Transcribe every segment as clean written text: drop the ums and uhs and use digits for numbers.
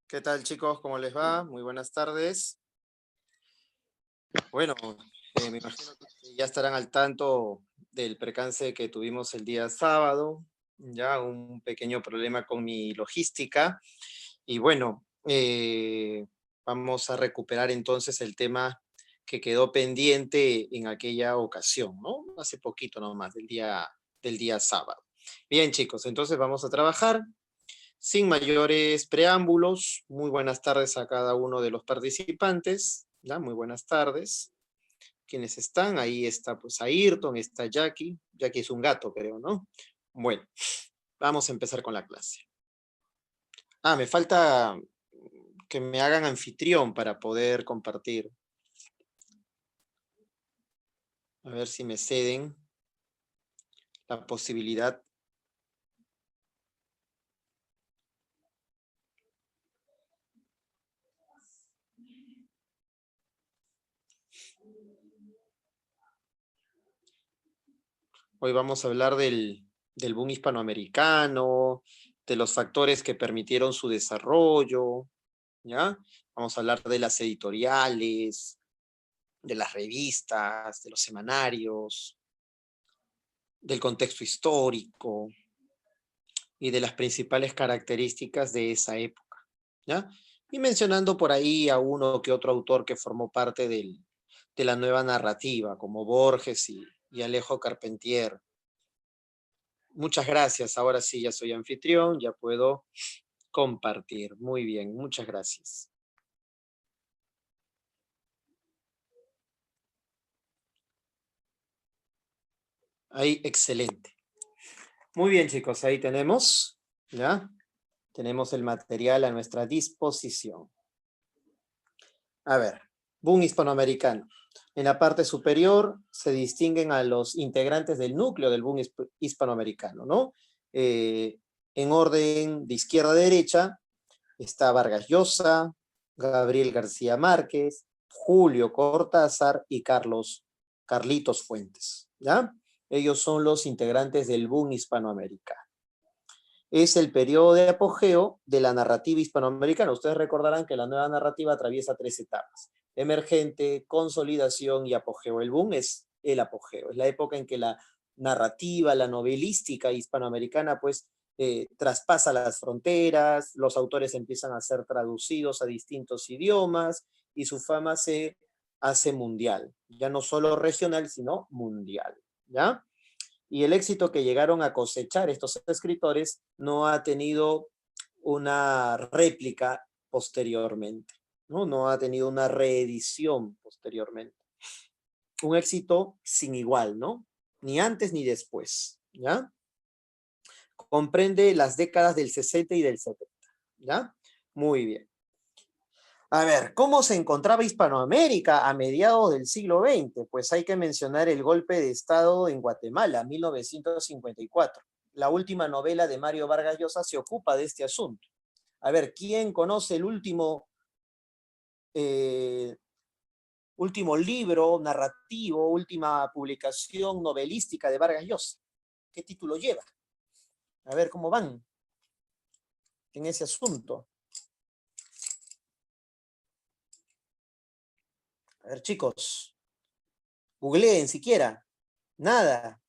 ¿Qué tal, chicos? ¿Cómo les va? Muy buenas tardes. Bueno, me imagino que ya estarán al tanto del percance que tuvimos el día sábado, ya un pequeño problema con mi logística. Y bueno, vamos a recuperar entonces el tema que quedó pendiente en aquella ocasión, ¿no? Hace poquito nomás, del día sábado. Bien, chicos, entonces vamos a trabajar. Sin mayores preámbulos, muy buenas tardes a cada uno de los participantes, ¿ya? Muy buenas tardes. ¿Quiénes están? Ahí está pues Ayrton, está Jackie. Jackie es un gato, creo, ¿no? Bueno, vamos a empezar con la clase. Me falta que me hagan anfitrión para poder compartir. A ver si me ceden la posibilidad. Hoy vamos a hablar del boom hispanoamericano, de los factores que permitieron su desarrollo, ¿ya? Vamos a hablar de las editoriales, de las revistas, de los semanarios, del contexto histórico y de las principales características de esa época, ¿ya? Y mencionando por ahí a uno que otro autor que formó parte de la nueva narrativa, como Borges y Alejo Carpentier. Muchas gracias, ahora sí ya soy anfitrión, ya puedo compartir. Muy bien, muchas gracias. Ahí, excelente. Muy bien, chicos, ahí tenemos, ¿ya? Tenemos el material a nuestra disposición. A ver, boom hispanoamericano. En la parte superior se distinguen a los integrantes del núcleo del boom hispanoamericano, ¿no? En orden de izquierda a derecha está Vargas Llosa, Gabriel García Márquez, Julio Cortázar y Carlitos Fuentes, ¿ya? Ellos son los integrantes del boom hispanoamericano. Es el periodo de apogeo de la narrativa hispanoamericana. Ustedes recordarán que la nueva narrativa atraviesa 3 etapas: emergente, consolidación y apogeo. El boom es el apogeo, es la época en que la narrativa, la novelística hispanoamericana, pues, traspasa las fronteras, los autores empiezan a ser traducidos a distintos idiomas y su fama se hace mundial, ya no solo regional, sino mundial, ¿ya? Y el éxito que llegaron a cosechar estos escritores no ha tenido una réplica posteriormente, ¿no? No ha tenido una reedición posteriormente. Un éxito sin igual, ¿no? Ni antes ni después, ¿ya? Comprende las décadas del 60 y del 70, ¿ya? Muy bien. A ver, ¿cómo se encontraba Hispanoamérica a mediados del siglo XX? Pues hay que mencionar el golpe de Estado en Guatemala, 1954. La última novela de Mario Vargas Llosa se ocupa de este asunto. A ver, ¿quién conoce el último libro narrativo, última publicación novelística de Vargas Llosa? ¿Qué título lleva? A ver cómo van en ese asunto. A ver, chicos, googleen siquiera. Nada.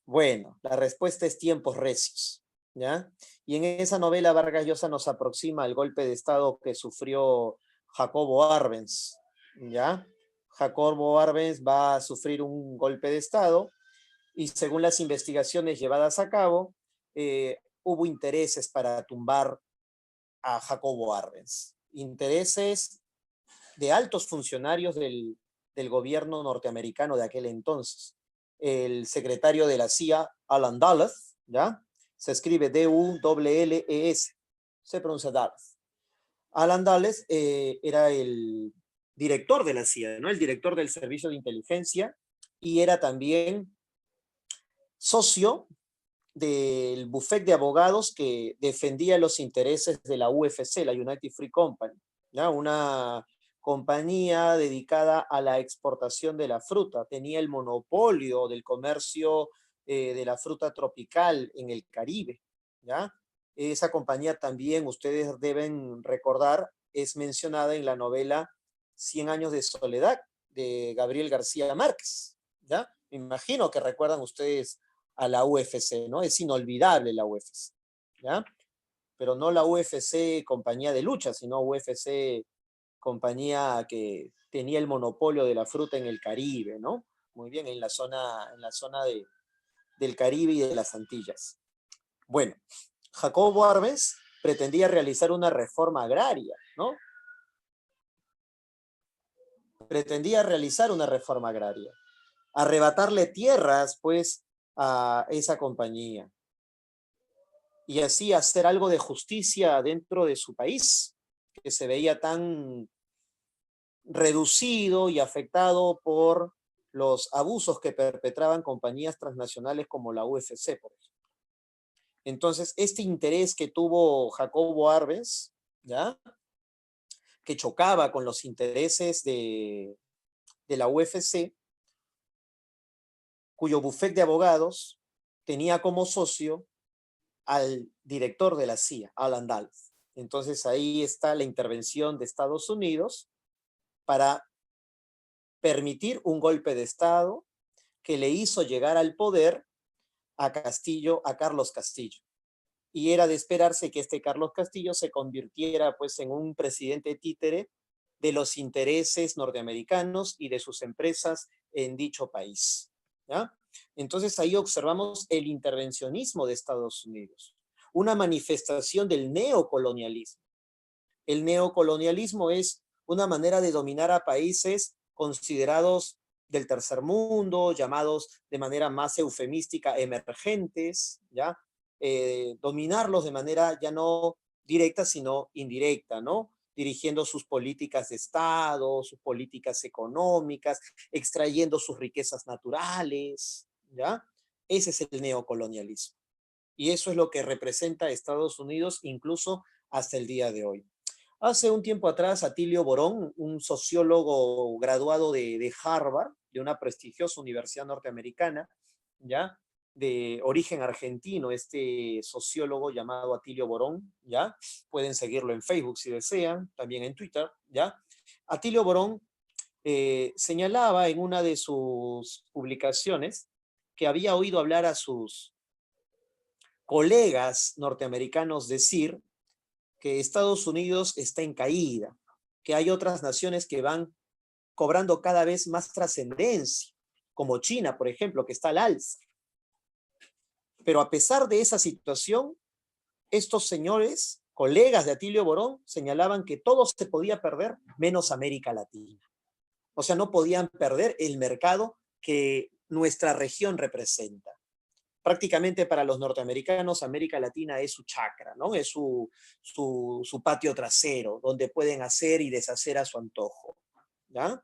Bueno, la respuesta es Tiempos Recios, ¿ya? Y en esa novela Vargas Llosa nos aproxima al golpe de Estado que sufrió Jacobo Arbenz, ¿ya? Jacobo Arbenz va a sufrir un golpe de Estado y según las investigaciones llevadas a cabo, hubo intereses para tumbar a Jacobo Arbenz. Intereses de altos funcionarios del gobierno norteamericano de aquel entonces. El secretario de la CIA, Alan Dulles, ¿ya? Se escribe D-U-L-L-E-S, se pronuncia Dulles. Alan Dulles era el director de la CIA, ¿no? El director del servicio de inteligencia y era también socio del bufete de abogados que defendía los intereses de la UFC, la United Free Company, ¿ya? Una compañía dedicada a la exportación de la fruta. Tenía el monopolio del comercio de la fruta tropical en el Caribe, ¿ya? Esa compañía también, ustedes deben recordar, es mencionada en la novela 100 años de soledad de Gabriel García Márquez, ¿ya? Me imagino que recuerdan ustedes a la UFC, ¿no? Es inolvidable la UFC, ¿ya? Pero no la UFC compañía de lucha, sino UFC compañía que tenía el monopolio de la fruta en el Caribe, ¿no? Muy bien, en la zona del Caribe y de las Antillas. Bueno, Jacobo Arbenz pretendía realizar una reforma agraria, ¿no? Pretendía realizar una reforma agraria, arrebatarle tierras, pues, a esa compañía y así hacer algo de justicia dentro de su país, que se veía tan reducido y afectado por los abusos que perpetraban compañías transnacionales como la UFC, por ejemplo. Entonces, este interés que tuvo Jacobo Arbenz, ¿ya? Que chocaba con los intereses de la UFC, cuyo bufete de abogados tenía como socio al director de la CIA, Alan Dulles. Entonces ahí está la intervención de Estados Unidos para permitir un golpe de Estado que le hizo llegar al poder a Castillo, a Carlos Castillo. Y era de esperarse que este Carlos Castillo se convirtiera pues en un presidente títere de los intereses norteamericanos y de sus empresas en dicho país, ¿ya? Entonces ahí observamos el intervencionismo de Estados Unidos, una manifestación del neocolonialismo. El neocolonialismo es una manera de dominar a países considerados del tercer mundo, llamados de manera más eufemística emergentes, ¿ya? Dominarlos de manera ya no directa, sino indirecta, ¿no? Dirigiendo sus políticas de Estado, sus políticas económicas, extrayendo sus riquezas naturales, ¿ya? Ese es el neocolonialismo. Y eso es lo que representa a Estados Unidos incluso hasta el día de hoy. Hace un tiempo atrás, Atilio Borón, un sociólogo graduado de Harvard, de una prestigiosa universidad norteamericana, ¿ya? De origen argentino, este sociólogo llamado Atilio Borón, ¿ya? Pueden seguirlo en Facebook si desean, también en Twitter, ¿ya? Atilio Borón señalaba en una de sus publicaciones que había oído hablar a sus colegas norteamericanos decir que Estados Unidos está en caída, que hay otras naciones que van cobrando cada vez más trascendencia, como China, por ejemplo, que está al alza. Pero a pesar de esa situación, estos señores, colegas de Atilio Borón, señalaban que todo se podía perder menos América Latina. O sea, no podían perder el mercado que nuestra región representa. Prácticamente para los norteamericanos, América Latina es su chacra, ¿no? Es su patio trasero, donde pueden hacer y deshacer a su antojo, ¿ya?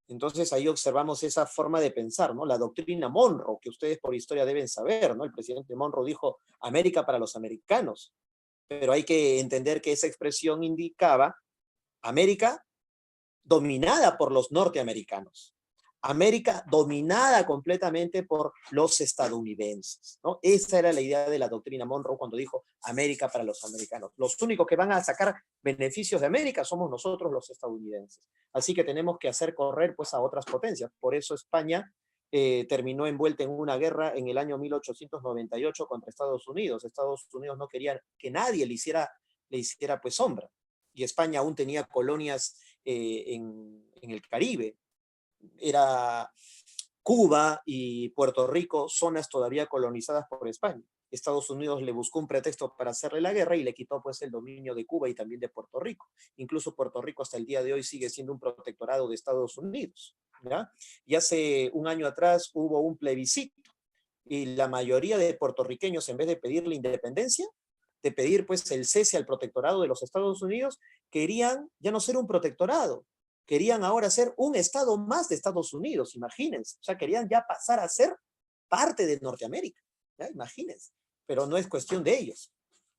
Entonces ahí observamos esa forma de pensar, ¿no? La doctrina Monroe, que ustedes por historia deben saber, ¿no? El presidente Monroe dijo, América para los americanos, pero hay que entender que esa expresión indicaba América dominada por los norteamericanos. América dominada completamente por los estadounidenses, ¿no? Esa era la idea de la doctrina Monroe cuando dijo América para los americanos. Los únicos que van a sacar beneficios de América somos nosotros los estadounidenses. Así que tenemos que hacer correr pues a otras potencias. Por eso España terminó envuelta en una guerra en el año 1898 contra Estados Unidos. Estados Unidos no quería que nadie le hiciera pues sombra. Y España aún tenía colonias en el Caribe. Era Cuba y Puerto Rico, zonas todavía colonizadas por España. Estados Unidos le buscó un pretexto para hacerle la guerra y le quitó pues el dominio de Cuba y también de Puerto Rico. Incluso Puerto Rico hasta el día de hoy sigue siendo un protectorado de Estados Unidos, ¿ya? Y hace un año atrás hubo un plebiscito y la mayoría de puertorriqueños, en vez de pedir la independencia, de pedir pues el cese al protectorado de los Estados Unidos, querían ya no ser un protectorado, querían ahora ser un estado más de Estados Unidos, imagínense. O sea, querían ya pasar a ser parte de Norteamérica, ¿ya? Imagínense. Pero no es cuestión de ellos.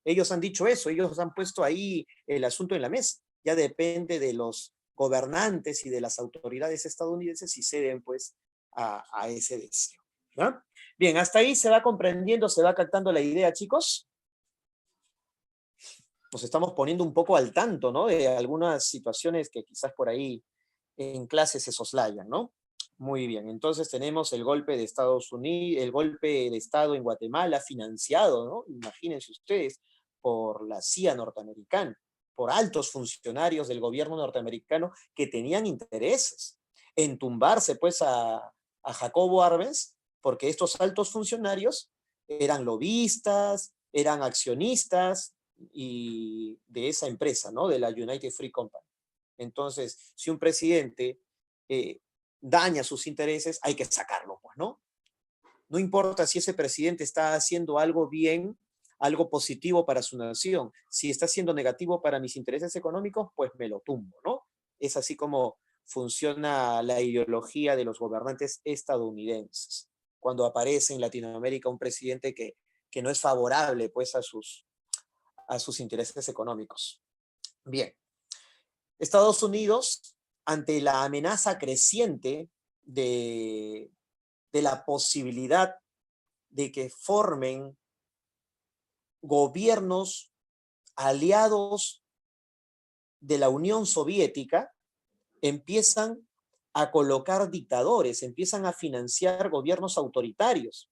Ellos han dicho eso, ellos han puesto ahí el asunto en la mesa. Ya depende de los gobernantes y de las autoridades estadounidenses si ceden pues a ese deseo, ¿ya? Bien, hasta ahí se va comprendiendo, se va captando la idea, chicos. nos estamos poniendo un poco al tanto, ¿no? De algunas situaciones que quizás por ahí en clase se soslayan, ¿no? Muy bien, entonces tenemos el golpe de Estados Unidos, el golpe de Estado en Guatemala financiado, ¿no? Imagínense ustedes, por la CIA norteamericana, por altos funcionarios del gobierno norteamericano que tenían intereses en tumbarse pues a Jacobo Arbenz, porque estos altos funcionarios eran lobistas, eran accionistas y de esa empresa, ¿no? De la United Free Company. Entonces, si un presidente eh, daña sus intereses, hay que sacarlo, pues, ¿no? No importa si ese presidente está haciendo algo bien, algo positivo para su nación. Si está siendo negativo para mis intereses económicos, pues me lo tumbo, ¿no? Es así como funciona la ideología de los gobernantes estadounidenses. Cuando aparece en Latinoamérica un presidente que no es favorable, pues, a sus intereses económicos. Bien. Estados Unidos, ante la amenaza creciente de la posibilidad de que formen gobiernos aliados de la Unión Soviética, empiezan a colocar dictadores, empiezan a financiar gobiernos autoritarios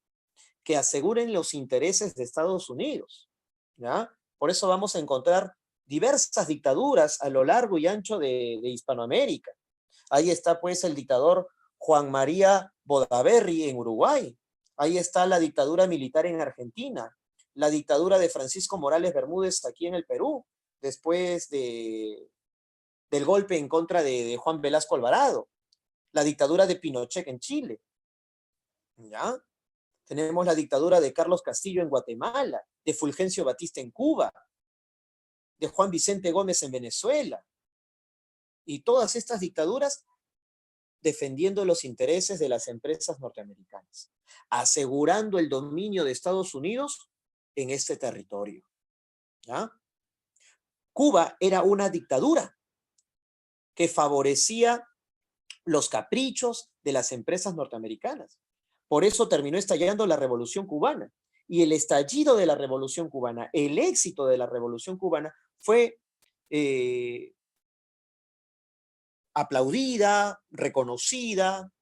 que aseguren los intereses de Estados Unidos, ¿ya? Por eso vamos a encontrar diversas dictaduras a lo largo y ancho de Hispanoamérica. Ahí está pues el dictador Juan María Bodaberry en Uruguay. Ahí está la dictadura militar en Argentina, la dictadura de Francisco Morales Bermúdez aquí en el Perú, después del golpe en contra de Juan Velasco Alvarado, la dictadura de Pinochet en Chile, ¿ya? Tenemos la dictadura de Carlos Castillo en Guatemala, de Fulgencio Batista en Cuba, de Juan Vicente Gómez en Venezuela. Y todas estas dictaduras defendiendo los intereses de las empresas norteamericanas, asegurando el dominio de Estados Unidos en este territorio, ¿ya? Cuba era una dictadura que favorecía los caprichos de las empresas norteamericanas. Por eso terminó estallando la Revolución Cubana. Y el estallido de la Revolución Cubana, el éxito de la Revolución Cubana fue aplaudida, reconocida,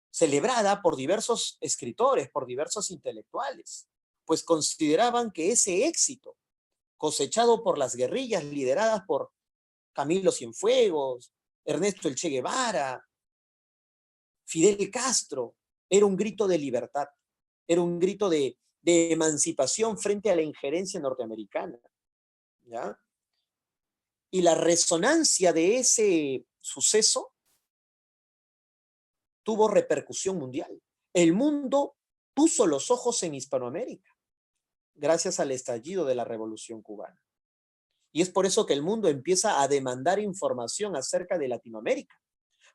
celebrada por diversos escritores, por diversos intelectuales, pues consideraban que ese éxito cosechado por las guerrillas lideradas por Camilo Cienfuegos, Ernesto El Che Guevara, Fidel Castro, era un grito de libertad, era un grito de emancipación frente a la injerencia norteamericana, ¿ya? Y la resonancia de ese suceso tuvo repercusión mundial. El mundo puso los ojos en Hispanoamérica gracias al estallido de la Revolución Cubana. Y es por eso que el mundo empieza a demandar información acerca de Latinoamérica,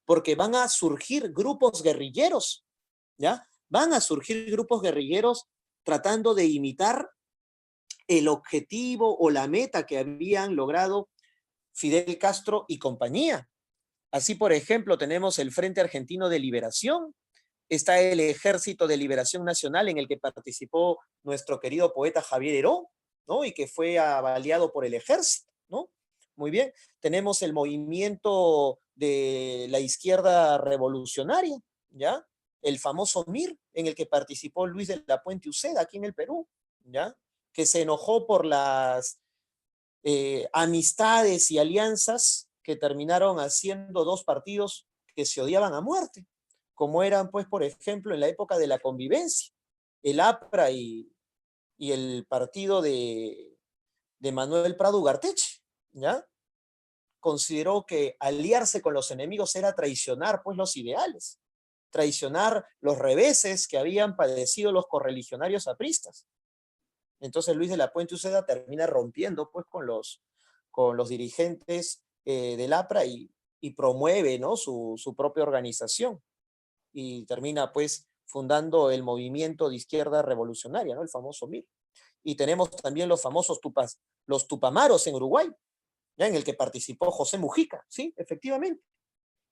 porque van a surgir grupos guerrilleros, ¿ya? Van a surgir grupos guerrilleros tratando de imitar el objetivo o la meta que habían logrado Fidel Castro y compañía. Así, por ejemplo, tenemos el Frente Argentino de Liberación, está el Ejército de Liberación Nacional en el que participó nuestro querido poeta Javier Heró, ¿no? Y que fue avaliado por el ejército, ¿no? Muy bien. Tenemos el movimiento de la izquierda revolucionaria, ¿ya? El famoso MIR, en el que participó Luis de la Puente Uceda, aquí en el Perú, ¿ya? Que se enojó por las amistades y alianzas que terminaron haciendo dos partidos que se odiaban a muerte, como eran, pues, por ejemplo, en la época de la convivencia, el APRA y el partido de Manuel Prado Ugarteche, ¿ya? Consideró que aliarse con los enemigos era traicionar, pues, los ideales, traicionar los reveses que habían padecido los correligionarios apristas. Entonces Luis de la Puente Uceda termina rompiendo, pues, con los dirigentes del APRA y promueve, ¿no? su propia organización y termina pues fundando el movimiento de izquierda revolucionaria, ¿no? El famoso MIR. Y tenemos también los famosos los Tupamaros en Uruguay, ¿ya? En el que participó José Mujica, ¿sí? Efectivamente.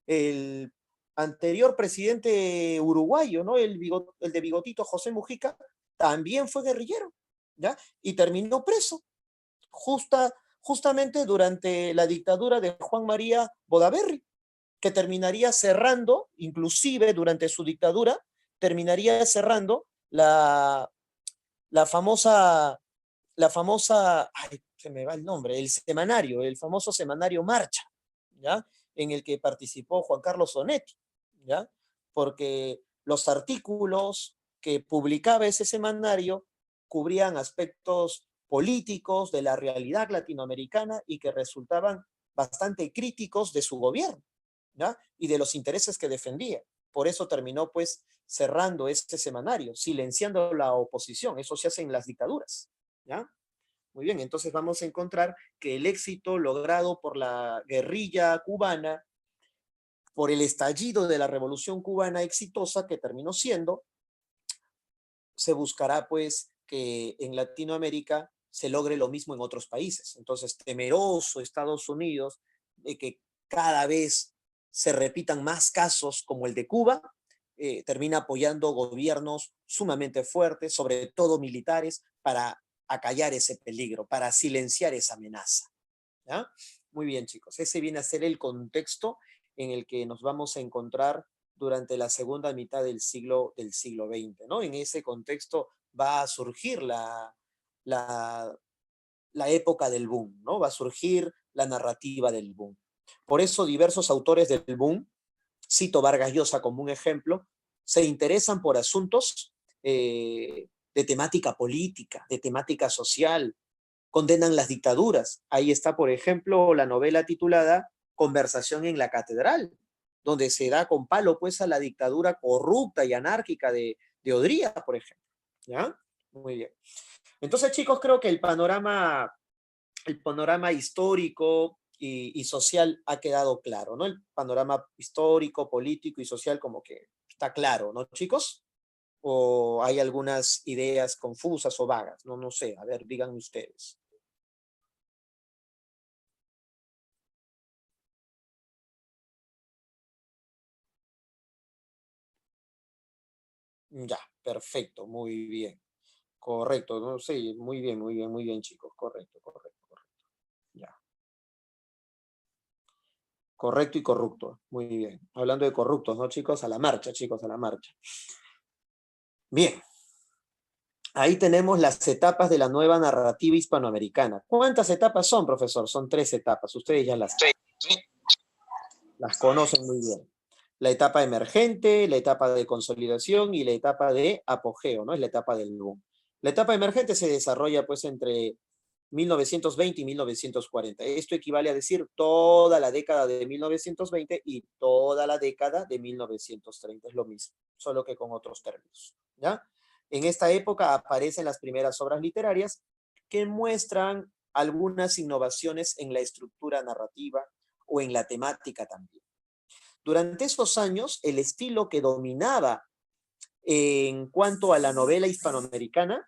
El anterior presidente uruguayo, ¿no? El de bigotito José Mujica, también fue guerrillero, ¿ya? Y terminó preso justamente durante la dictadura de Juan María Bodaberry, que terminaría cerrando, inclusive durante su dictadura, terminaría cerrando la famosa, ay, se me va el nombre, el famoso semanario Marcha, ¿ya? En el que participó Juan Carlos Onetti, ¿ya? Porque los artículos que publicaba ese semanario cubrían aspectos políticos de la realidad latinoamericana y que resultaban bastante críticos de su gobierno, ¿ya? Y de los intereses que defendía. Por eso terminó, pues, cerrando este semanario, silenciando la oposición. Eso se hace en las dictaduras, ¿ya? Muy bien, entonces vamos a encontrar que el éxito logrado por la guerrilla cubana, por el estallido de la revolución cubana exitosa que terminó siendo, se buscará pues que en Latinoamérica se logre lo mismo en otros países. Entonces, temeroso Estados Unidos de que cada vez se repitan más casos como el de Cuba, termina apoyando gobiernos sumamente fuertes, sobre todo militares, para acallar ese peligro, para silenciar esa amenaza, ¿ya? Muy bien, chicos. Ese viene a ser el contexto en el que nos vamos a encontrar durante la segunda mitad del siglo XX, ¿no? En ese contexto va a surgir la, la época del boom, ¿no? Va a surgir la narrativa del boom. Por eso diversos autores del boom, cito Vargas Llosa como un ejemplo, se interesan por asuntos de temática política, de temática social, condenan las dictaduras. Ahí está, por ejemplo, la novela titulada Conversación en la Catedral, donde se da con palo pues a la dictadura corrupta y anárquica de Odría, por ejemplo. ¿Ya? Muy bien. Entonces, chicos, creo que el panorama histórico y social ha quedado claro, ¿no? El panorama histórico, político y social como que está claro, ¿no, chicos? ¿O hay algunas ideas confusas o vagas? No, no sé. A ver, díganme ustedes. Ya, perfecto, muy bien. Correcto, no sí, muy bien, chicos. Correcto, correcto, correcto. Ya. Correcto y corrupto. Muy bien. Hablando de corruptos, ¿no, chicos? A la marcha, chicos, a la marcha. Bien. Ahí tenemos las etapas de la nueva narrativa hispanoamericana. ¿Cuántas etapas son, profesor? Son 3 etapas. Ustedes ya las conocen muy bien. La etapa emergente, la etapa de consolidación y la etapa de apogeo, ¿no? Es la etapa del boom. La etapa emergente se desarrolla pues entre 1920 y 1940. Esto equivale a decir toda la década de 1920 y toda la década de 1930. Es lo mismo, solo que con otros términos, ¿ya? En esta época aparecen las primeras obras literarias que muestran algunas innovaciones en la estructura narrativa o en la temática también. Durante esos años, el estilo que dominaba en cuanto a la novela hispanoamericana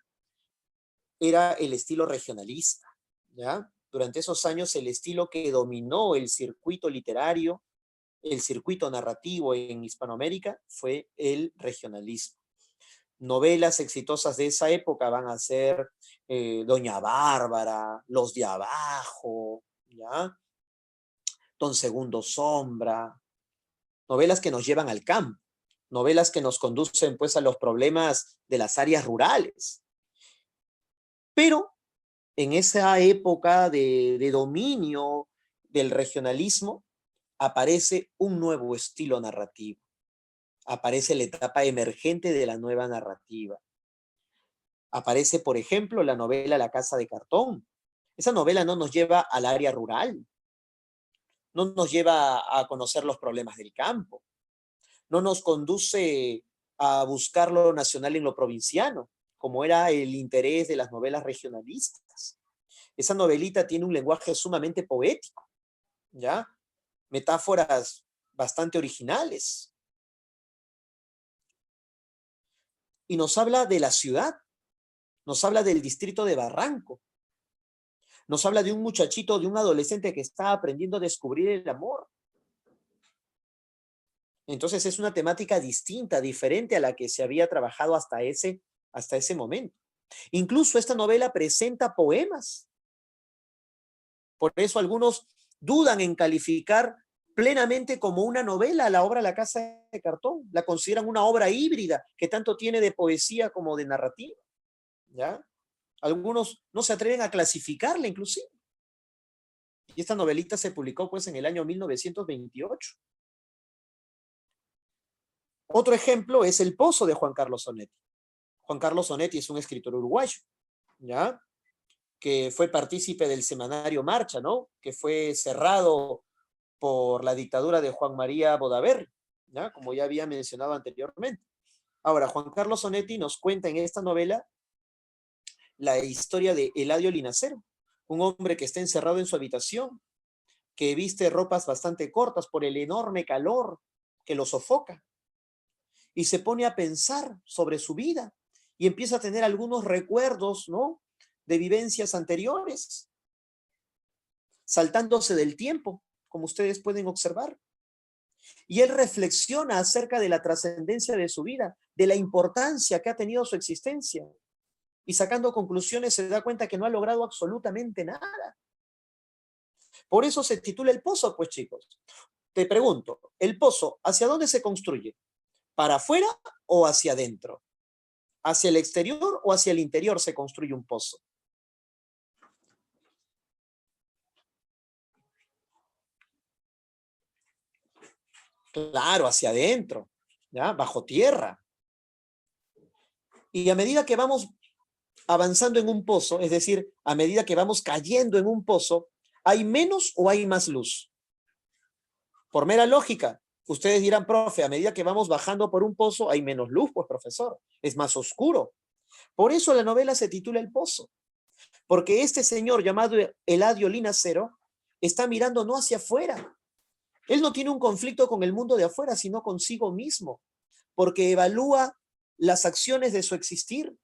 era el estilo regionalista, ¿ya? Durante esos años, el estilo que dominó el circuito literario, el circuito narrativo en Hispanoamérica fue el regionalismo. Novelas exitosas de esa época van a ser Doña Bárbara, Los de Abajo, ¿ya? Don Segundo Sombra, novelas que nos llevan al campo, novelas que nos conducen pues a los problemas de las áreas rurales. Pero en esa época de dominio del regionalismo aparece un nuevo estilo narrativo, aparece la etapa emergente de la nueva narrativa. Aparece, por ejemplo, la novela La Casa de Cartón. Esa novela no nos lleva al área rural, no nos lleva a conocer los problemas del campo, no nos conduce a buscar lo nacional en lo provinciano, como era el interés de las novelas regionalistas. Esa novelita tiene un lenguaje sumamente poético, ¿ya? Metáforas bastante originales. Y nos habla de la ciudad, nos habla del distrito de Barranco, nos habla de un muchachito, de un adolescente que está aprendiendo a descubrir el amor. Entonces es una temática distinta, diferente a la que se había trabajado hasta ese momento. Incluso esta novela presenta poemas, Por eso algunos dudan en calificar plenamente como una novela la obra La Casa de Cartón. La consideran una obra híbrida que tanto tiene de poesía como de narrativa, ¿ya? Algunos no se atreven a clasificarla inclusive. Y esta novelita se publicó pues en el año 1928. Otro ejemplo es El Pozo de Juan Carlos Onetti. Juan Carlos Onetti es un escritor uruguayo, ¿ya? Que fue partícipe del semanario Marcha, ¿no? Que fue cerrado por la dictadura de Juan María Bodaverri, ¿ya? Como ya había mencionado anteriormente. Ahora, Juan Carlos Onetti nos cuenta en esta novela la historia de Eladio Linacero, un hombre que está encerrado en su habitación, que viste ropas bastante cortas por el enorme calor que lo sofoca, y se pone a pensar sobre su vida y empieza a tener algunos recuerdos, ¿no? De vivencias anteriores, saltándose del tiempo, como ustedes pueden observar. Y él reflexiona acerca de la trascendencia de su vida, de la importancia que ha tenido su existencia. Y sacando conclusiones se da cuenta que no ha logrado absolutamente nada. Por eso se titula El Pozo, pues chicos. Te pregunto, ¿el pozo hacia dónde se construye? ¿Para afuera o hacia adentro? ¿Hacia el exterior o hacia el interior se construye un pozo? Claro, hacia adentro, ¿ya? Bajo tierra. Y a medida que vamos avanzando en un pozo, es decir, a medida que vamos cayendo en un pozo, ¿hay menos o hay más luz? Por mera lógica, ustedes dirán, profe, a medida que vamos bajando por un pozo, hay menos luz, pues profesor, es más oscuro. Por eso la novela se titula El Pozo, porque este señor llamado Eladio Linacero está mirando no hacia afuera. Él no tiene un conflicto con el mundo de afuera, sino consigo mismo, porque evalúa las acciones de su existir,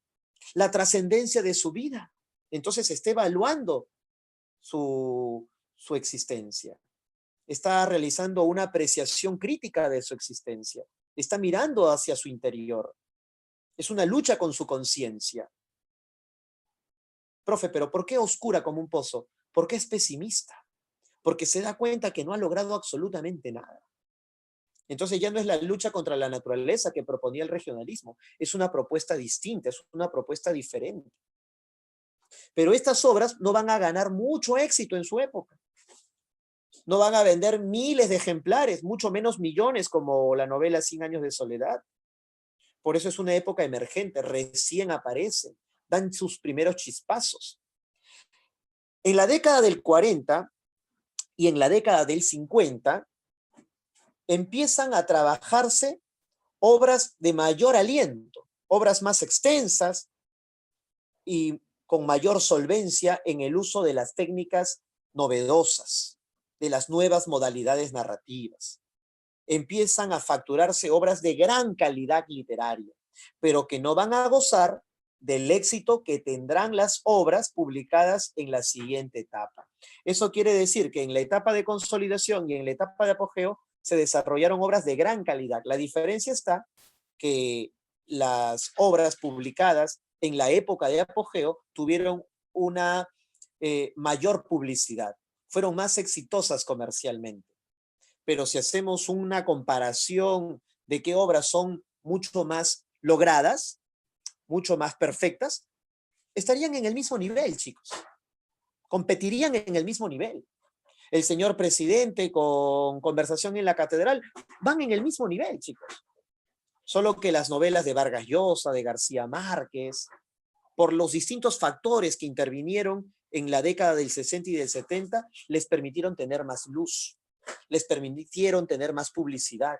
la trascendencia de su vida. Entonces está evaluando su existencia. Está realizando una apreciación crítica de su existencia. Está mirando hacia su interior. Es una lucha con su conciencia. Profe, pero ¿por qué oscura como un pozo? Porque es pesimista. Porque se da cuenta que no ha logrado absolutamente nada. Entonces ya no es la lucha contra la naturaleza que proponía el regionalismo. Es una propuesta distinta, es una propuesta diferente. Pero estas obras no van a ganar mucho éxito en su época. No van a vender miles de ejemplares, mucho menos millones como la novela 100 años de soledad. Por eso es una época emergente, recién aparecen, dan sus primeros chispazos. En la década del 40 y en la década del 50 empiezan a trabajarse obras de mayor aliento, obras más extensas y con mayor solvencia en el uso de las técnicas novedosas, de las nuevas modalidades narrativas. Empiezan a facturarse obras de gran calidad literaria, pero que no van a gozar del éxito que tendrán las obras publicadas en la siguiente etapa. Eso quiere decir que en la etapa de consolidación y en la etapa de apogeo se desarrollaron obras de gran calidad. La diferencia está que las obras publicadas en la época de apogeo tuvieron una mayor publicidad, fueron más exitosas comercialmente. Pero si hacemos una comparación de qué obras son mucho más logradas, mucho más perfectas, estarían en el mismo nivel, chicos. Competirían en el mismo nivel. El señor presidente con Conversación en la Catedral van en el mismo nivel, chicos. Solo que las novelas de Vargas Llosa, de García Márquez, por los distintos factores que intervinieron en la década del 60 y del 70, les permitieron tener más luz, les permitieron tener más publicidad,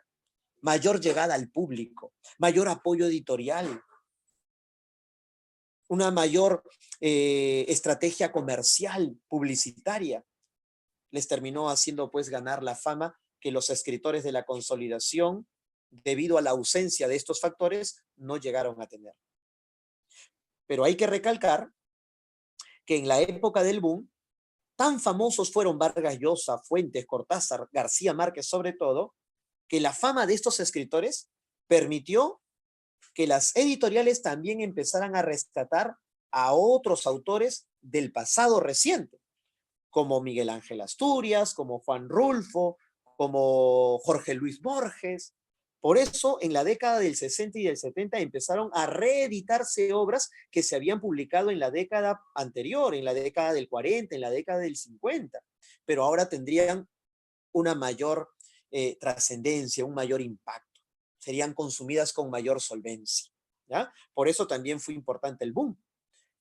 mayor llegada al público, mayor apoyo editorial, una mayor estrategia comercial, publicitaria. Les terminó haciendo pues ganar la fama que los escritores de la consolidación, debido a la ausencia de estos factores, no llegaron a tener. Pero hay que recalcar que en la época del boom, tan famosos fueron Vargas Llosa, Fuentes, Cortázar, García Márquez sobre todo, que la fama de estos escritores permitió que las editoriales también empezaran a rescatar a otros autores del pasado reciente. como Miguel Ángel Asturias, como Juan Rulfo, como Jorge Luis Borges. Por eso, en la década del 60 y del 70 empezaron a reeditarse obras que se habían publicado en la década anterior, en la década del 40, en la década del 50, pero ahora tendrían una mayor trascendencia, un mayor impacto. Serían consumidas con mayor solvencia, ¿ya? Por eso también fue importante el boom.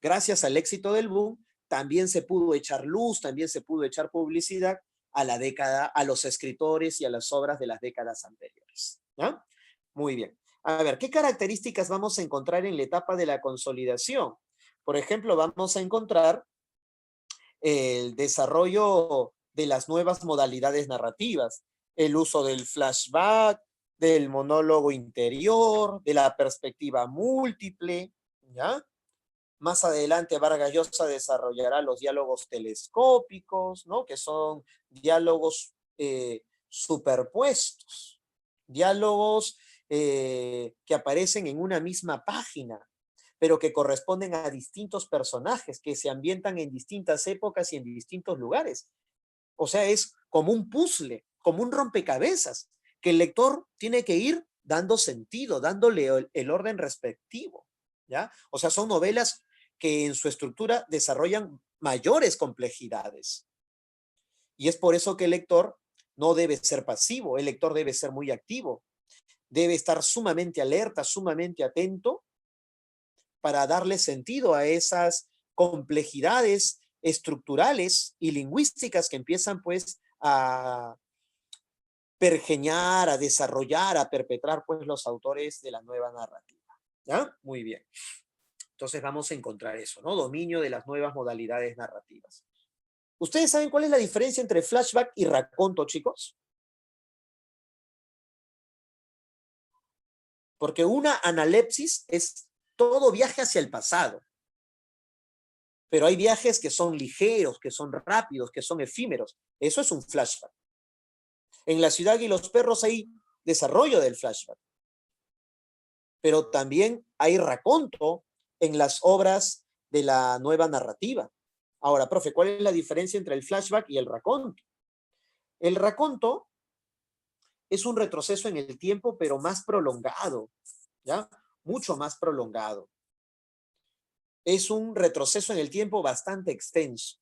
Gracias al éxito del boom, también se pudo echar luz, también se pudo echar publicidad a la década, a los escritores y a las obras de las décadas anteriores, ¿no? Muy bien. A ver, ¿qué características vamos a encontrar en la etapa de la consolidación? Por ejemplo, vamos a encontrar el desarrollo de las nuevas modalidades narrativas, el uso del flashback, del monólogo interior, de la perspectiva múltiple, ¿ya? Más adelante Vargas Llosa desarrollará los diálogos telescópicos, ¿no? Que son diálogos superpuestos, diálogos que aparecen en una misma página, pero que corresponden a distintos personajes que se ambientan en distintas épocas y en distintos lugares. O sea, es como un puzzle, como un rompecabezas, que el lector tiene que ir dando sentido, dándole el orden respectivo, ¿ya? O sea, son novelas que en su estructura desarrollan mayores complejidades. Y es por eso que el lector no debe ser pasivo, el lector debe ser muy activo, debe estar sumamente alerta, sumamente atento para darle sentido a esas complejidades estructurales y lingüísticas que empiezan pues a pergeñar, a desarrollar, a perpetrar pues los autores de la nueva narrativa. ¿Ya? Muy bien. Entonces vamos a encontrar eso, ¿no? Dominio de las nuevas modalidades narrativas. ¿Ustedes saben cuál es la diferencia entre flashback y raconto, chicos? Porque una analepsis es todo viaje hacia el pasado. Pero hay viajes que son ligeros, que son rápidos, que son efímeros. Eso es un flashback. En La ciudad y los perros hay desarrollo del flashback. Pero también hay raconto en las obras de la nueva narrativa. Ahora, profe, ¿cuál es la diferencia entre el flashback y el raconto? El raconto es un retroceso en el tiempo, pero más prolongado, ¿ya? Mucho más prolongado. Es un retroceso en el tiempo bastante extenso.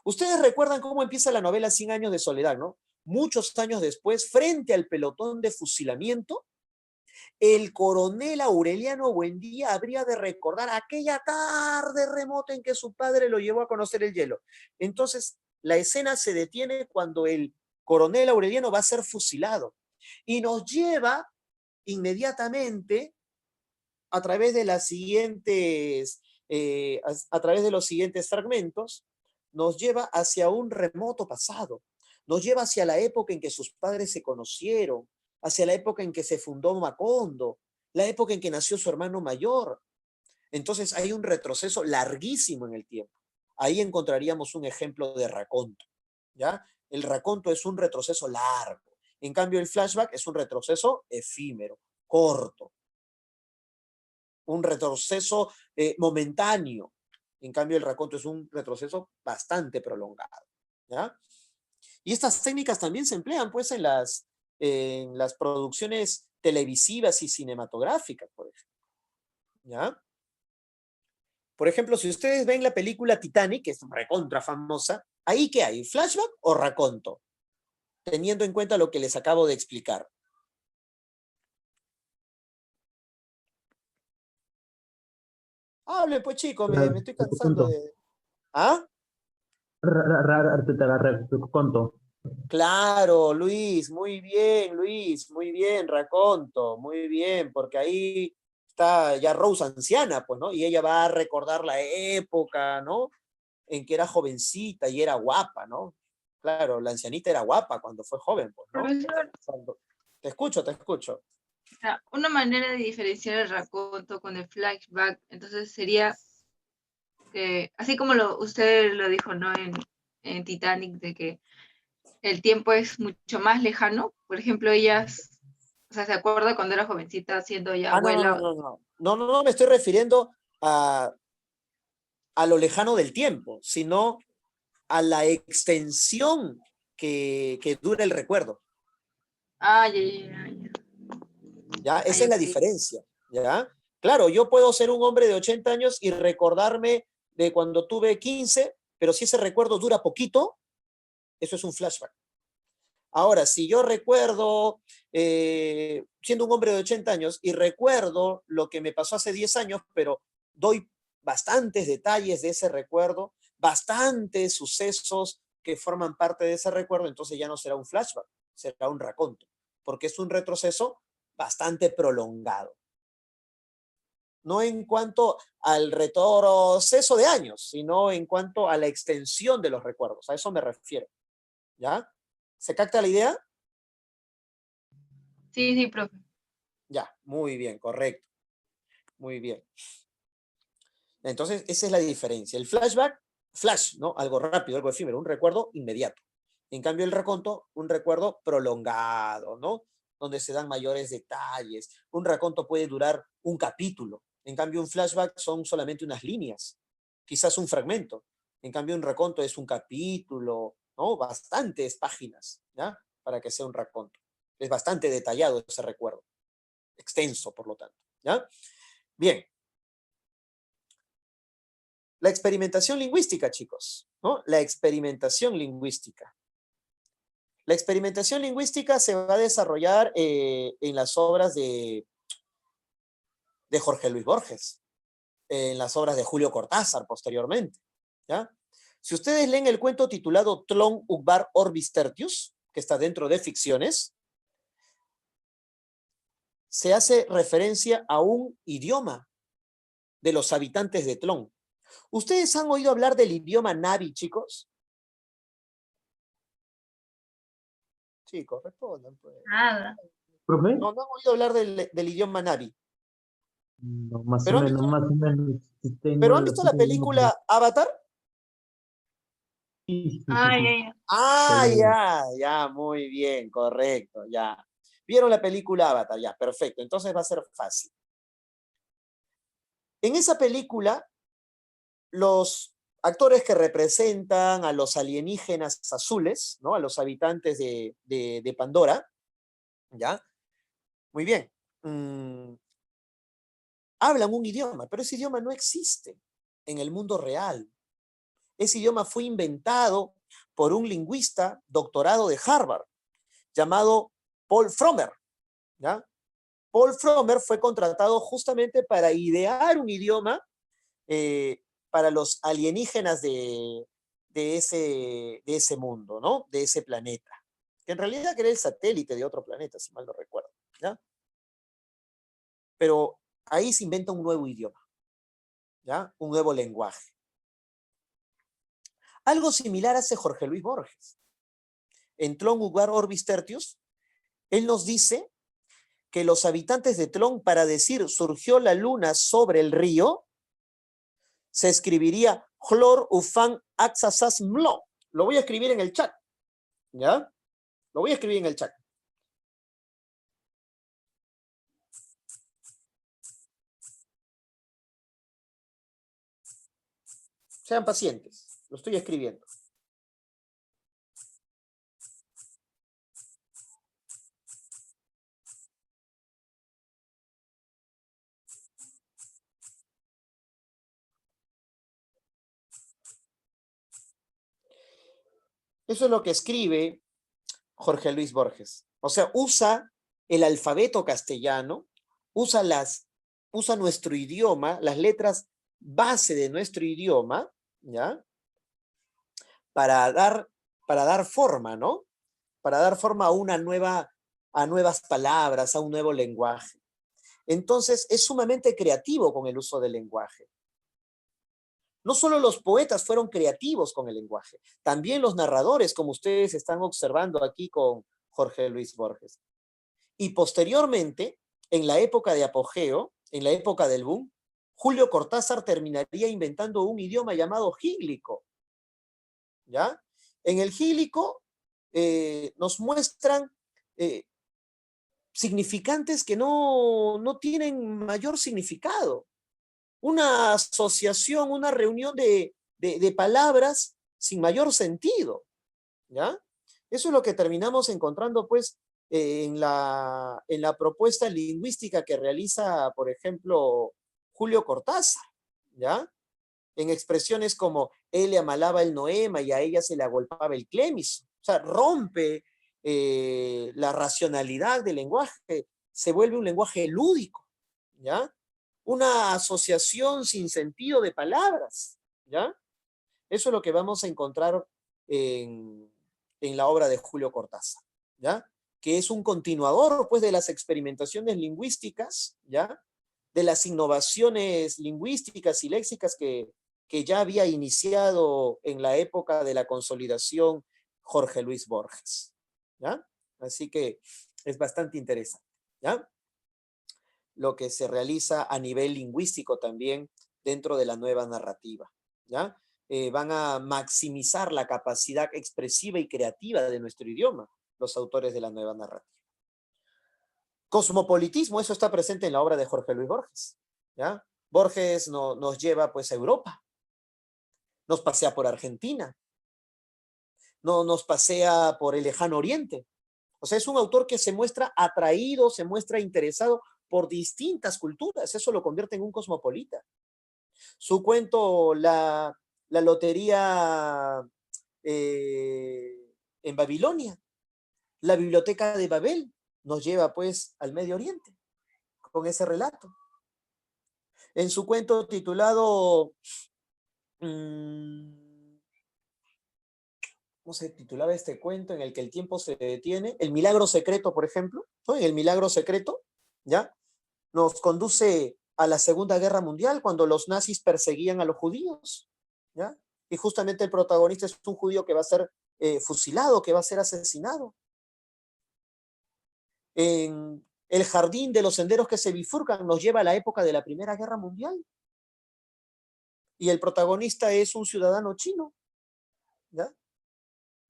Ustedes recuerdan cómo empieza la novela 100 años de soledad, ¿no? Muchos años después, frente al pelotón de fusilamiento, el coronel Aureliano Buendía habría de recordar aquella tarde remota en que su padre lo llevó a conocer el hielo. Entonces, la escena se detiene cuando el coronel Aureliano va a ser fusilado y nos lleva inmediatamente a través de las siguientes, a través de los siguientes fragmentos, nos lleva hacia un remoto pasado, nos lleva hacia la época en que sus padres se conocieron, hacia la época en que se fundó Macondo, la época en que nació su hermano mayor. Entonces hay un retroceso larguísimo en el tiempo. Ahí encontraríamos un ejemplo de raconto, ¿ya? El raconto es un retroceso largo. En cambio, el flashback es un retroceso efímero, corto, un retroceso momentáneo. En cambio, el raconto es un retroceso bastante prolongado, ¿ya? Y estas técnicas también se emplean pues en las producciones televisivas y cinematográficas, por ejemplo, ¿ya? Por ejemplo, si ustedes ven la película Titanic, que es recontra famosa, ¿ahí qué hay? ¿Flashback o raconto? Teniendo en cuenta lo que les acabo de explicar. Hable pues chicos, me estoy cansando Conto. de... ¿Ah? Te agarré, conto. Claro, Luis, muy bien, Luis, muy bien, raconto, muy bien, porque ahí está ya Rose anciana, pues, ¿no? Y ella va a recordar la época, ¿no? En que era jovencita y era guapa, ¿no? Claro, la ancianita era guapa cuando fue joven, pues, ¿no? Profesor, Te escucho, te escucho. una manera de diferenciar el raconto con el flashback, entonces sería que, así como usted lo dijo, ¿no? En Titanic, de que el tiempo es mucho más lejano. Por ejemplo, ellas, o sea, se acuerda cuando era jovencita, siendo ya Ah, no, no, no, abuela. no, no, no, no, no me estoy refiriendo a lo lejano del tiempo, sino a la extensión que dura el recuerdo. Ah, ya, ya, ya. ¿Ya? Esa Ay, es la ok. diferencia, ¿ya? Claro, yo puedo ser un hombre de 80 años y recordarme de cuando tuve 15, pero si ese recuerdo dura poquito, eso es un flashback. Ahora, si yo recuerdo, siendo un hombre de 80 años, y recuerdo lo que me pasó hace 10 años, pero doy bastantes detalles de ese recuerdo, bastantes sucesos que forman parte de ese recuerdo, entonces ya no será un flashback, será un raconto, porque es un retroceso bastante prolongado. No en cuanto al retroceso de años, sino en cuanto a la extensión de los recuerdos. A eso me refiero. ¿Ya? ¿Se capta la idea? Sí, sí, profe. Ya, muy bien, correcto. Muy bien. Entonces, esa es la diferencia. El flashback, flash, ¿no? Algo rápido, algo efímero, un recuerdo inmediato. En cambio, el raconto, un recuerdo prolongado, ¿no? Donde se dan mayores detalles. Un raconto puede durar un capítulo. En cambio, un flashback son solamente unas líneas, quizás un fragmento. En cambio, un raconto es un capítulo, ¿no? Bastantes páginas, ¿ya? Para que sea un raconto. Es bastante detallado ese recuerdo. Extenso, por lo tanto, ¿ya? Bien. La experimentación lingüística, chicos, ¿no? La experimentación lingüística. La experimentación lingüística se va a desarrollar en las obras de Jorge Luis Borges, en las obras de Julio Cortázar posteriormente, ¿ya? Si ustedes leen el cuento titulado Tlön Uqbar Orbis Tertius, que está dentro de Ficciones, se hace referencia a un idioma de los habitantes de Tlön. ¿Ustedes han oído hablar del idioma Navi, chicos? Chicos, respondan, pues. Nada. ¿Profe? No, no han oído hablar del idioma Navi. No, más o ¿Pero han menos, visto, más o menos. Sí pero tengo, han visto sí la tengo- película Avatar? sí, sí, sí, Ah, ya, sí. ya. Ya, Ah, ya, ya. ya, muy bien, correcto, ya. ¿Vieron la película Avatar? Ya, perfecto. Entonces va a ser fácil. En esa película, los actores que representan a los alienígenas azules, ¿no? A los habitantes de Pandora, ¿ya? Muy bien. Hablan un idioma, pero ese idioma no existe en el mundo real. Ese idioma fue inventado por un lingüista doctorado de Harvard llamado Paul Frommer, ¿ya? Paul Frommer fue contratado justamente para idear un idioma para los alienígenas de ese mundo, ¿no? De ese planeta. Que en realidad era el satélite de otro planeta, si mal no recuerdo, ¿ya? Pero ahí se inventa un nuevo idioma, ¿ya? Un nuevo lenguaje. Algo similar hace Jorge Luis Borges. En Tlön Uqbar Orbis Tertius, él nos dice que los habitantes de Tlön, para decir surgió la luna sobre el río, se escribiría Chlor Ufan Axasas Mlo. Lo voy a escribir en el chat, ¿ya? Lo voy a escribir en el chat. Sean pacientes, lo estoy escribiendo. Eso es lo que escribe Jorge Luis Borges. O sea, usa el alfabeto castellano, usa nuestro idioma, las letras base de nuestro idioma, ¿ya? Para dar forma, ¿no? Para dar forma a nuevas palabras, a un nuevo lenguaje. Entonces, es sumamente creativo con el uso del lenguaje. No solo los poetas fueron creativos con el lenguaje, también los narradores, como ustedes están observando aquí con Jorge Luis Borges. Y posteriormente, en la época de apogeo, en la época del boom, Julio Cortázar terminaría inventando un idioma llamado gílico, ¿ya? En el gílico nos muestran significantes que no tienen mayor significado. Una asociación, una reunión de palabras sin mayor sentido, ¿ya? Eso es lo que terminamos encontrando, pues, en la propuesta lingüística que realiza, por ejemplo, Julio Cortázar, ¿ya? En expresiones como él le amalaba el noema y a ella se le agolpaba el clemis. O sea, rompe la racionalidad del lenguaje, se vuelve un lenguaje lúdico, ¿ya? Una asociación sin sentido de palabras, ¿ya? Eso es lo que vamos a encontrar en la obra de Julio Cortázar, ¿ya? Que es un continuador, pues, de las experimentaciones lingüísticas, ¿ya? De las innovaciones lingüísticas y léxicas que ya había iniciado en la época de la consolidación Jorge Luis Borges, ¿ya? Así que es bastante interesante, ¿ya? Lo que se realiza a nivel lingüístico también dentro de la nueva narrativa, ¿ya? Van a maximizar la capacidad expresiva y creativa de nuestro idioma, los autores de la nueva narrativa. Cosmopolitismo, eso está presente en la obra de Jorge Luis Borges, ¿ya? Borges nos lleva, pues, a Europa, nos pasea por Argentina, nos pasea por el lejano oriente. O sea, es un autor que se muestra atraído, se muestra interesado por distintas culturas. Eso lo convierte en un cosmopolita. Su cuento, la lotería en Babilonia, la biblioteca de Babel, nos lleva, pues, al Medio Oriente con ese relato. En su cuento titulado... ¿cómo se titulaba este cuento en el que el tiempo se detiene? El milagro secreto, por ejemplo, ¿no? En el milagro secreto, ¿ya? Nos conduce a la Segunda Guerra Mundial, cuando los nazis perseguían a los judíos, ¿ya? Y justamente el protagonista es un judío que va a ser fusilado, que va a ser asesinado. En El jardín de los senderos que se bifurcan nos lleva a la época de la Primera Guerra Mundial. Y el protagonista es un ciudadano chino, ¿ya?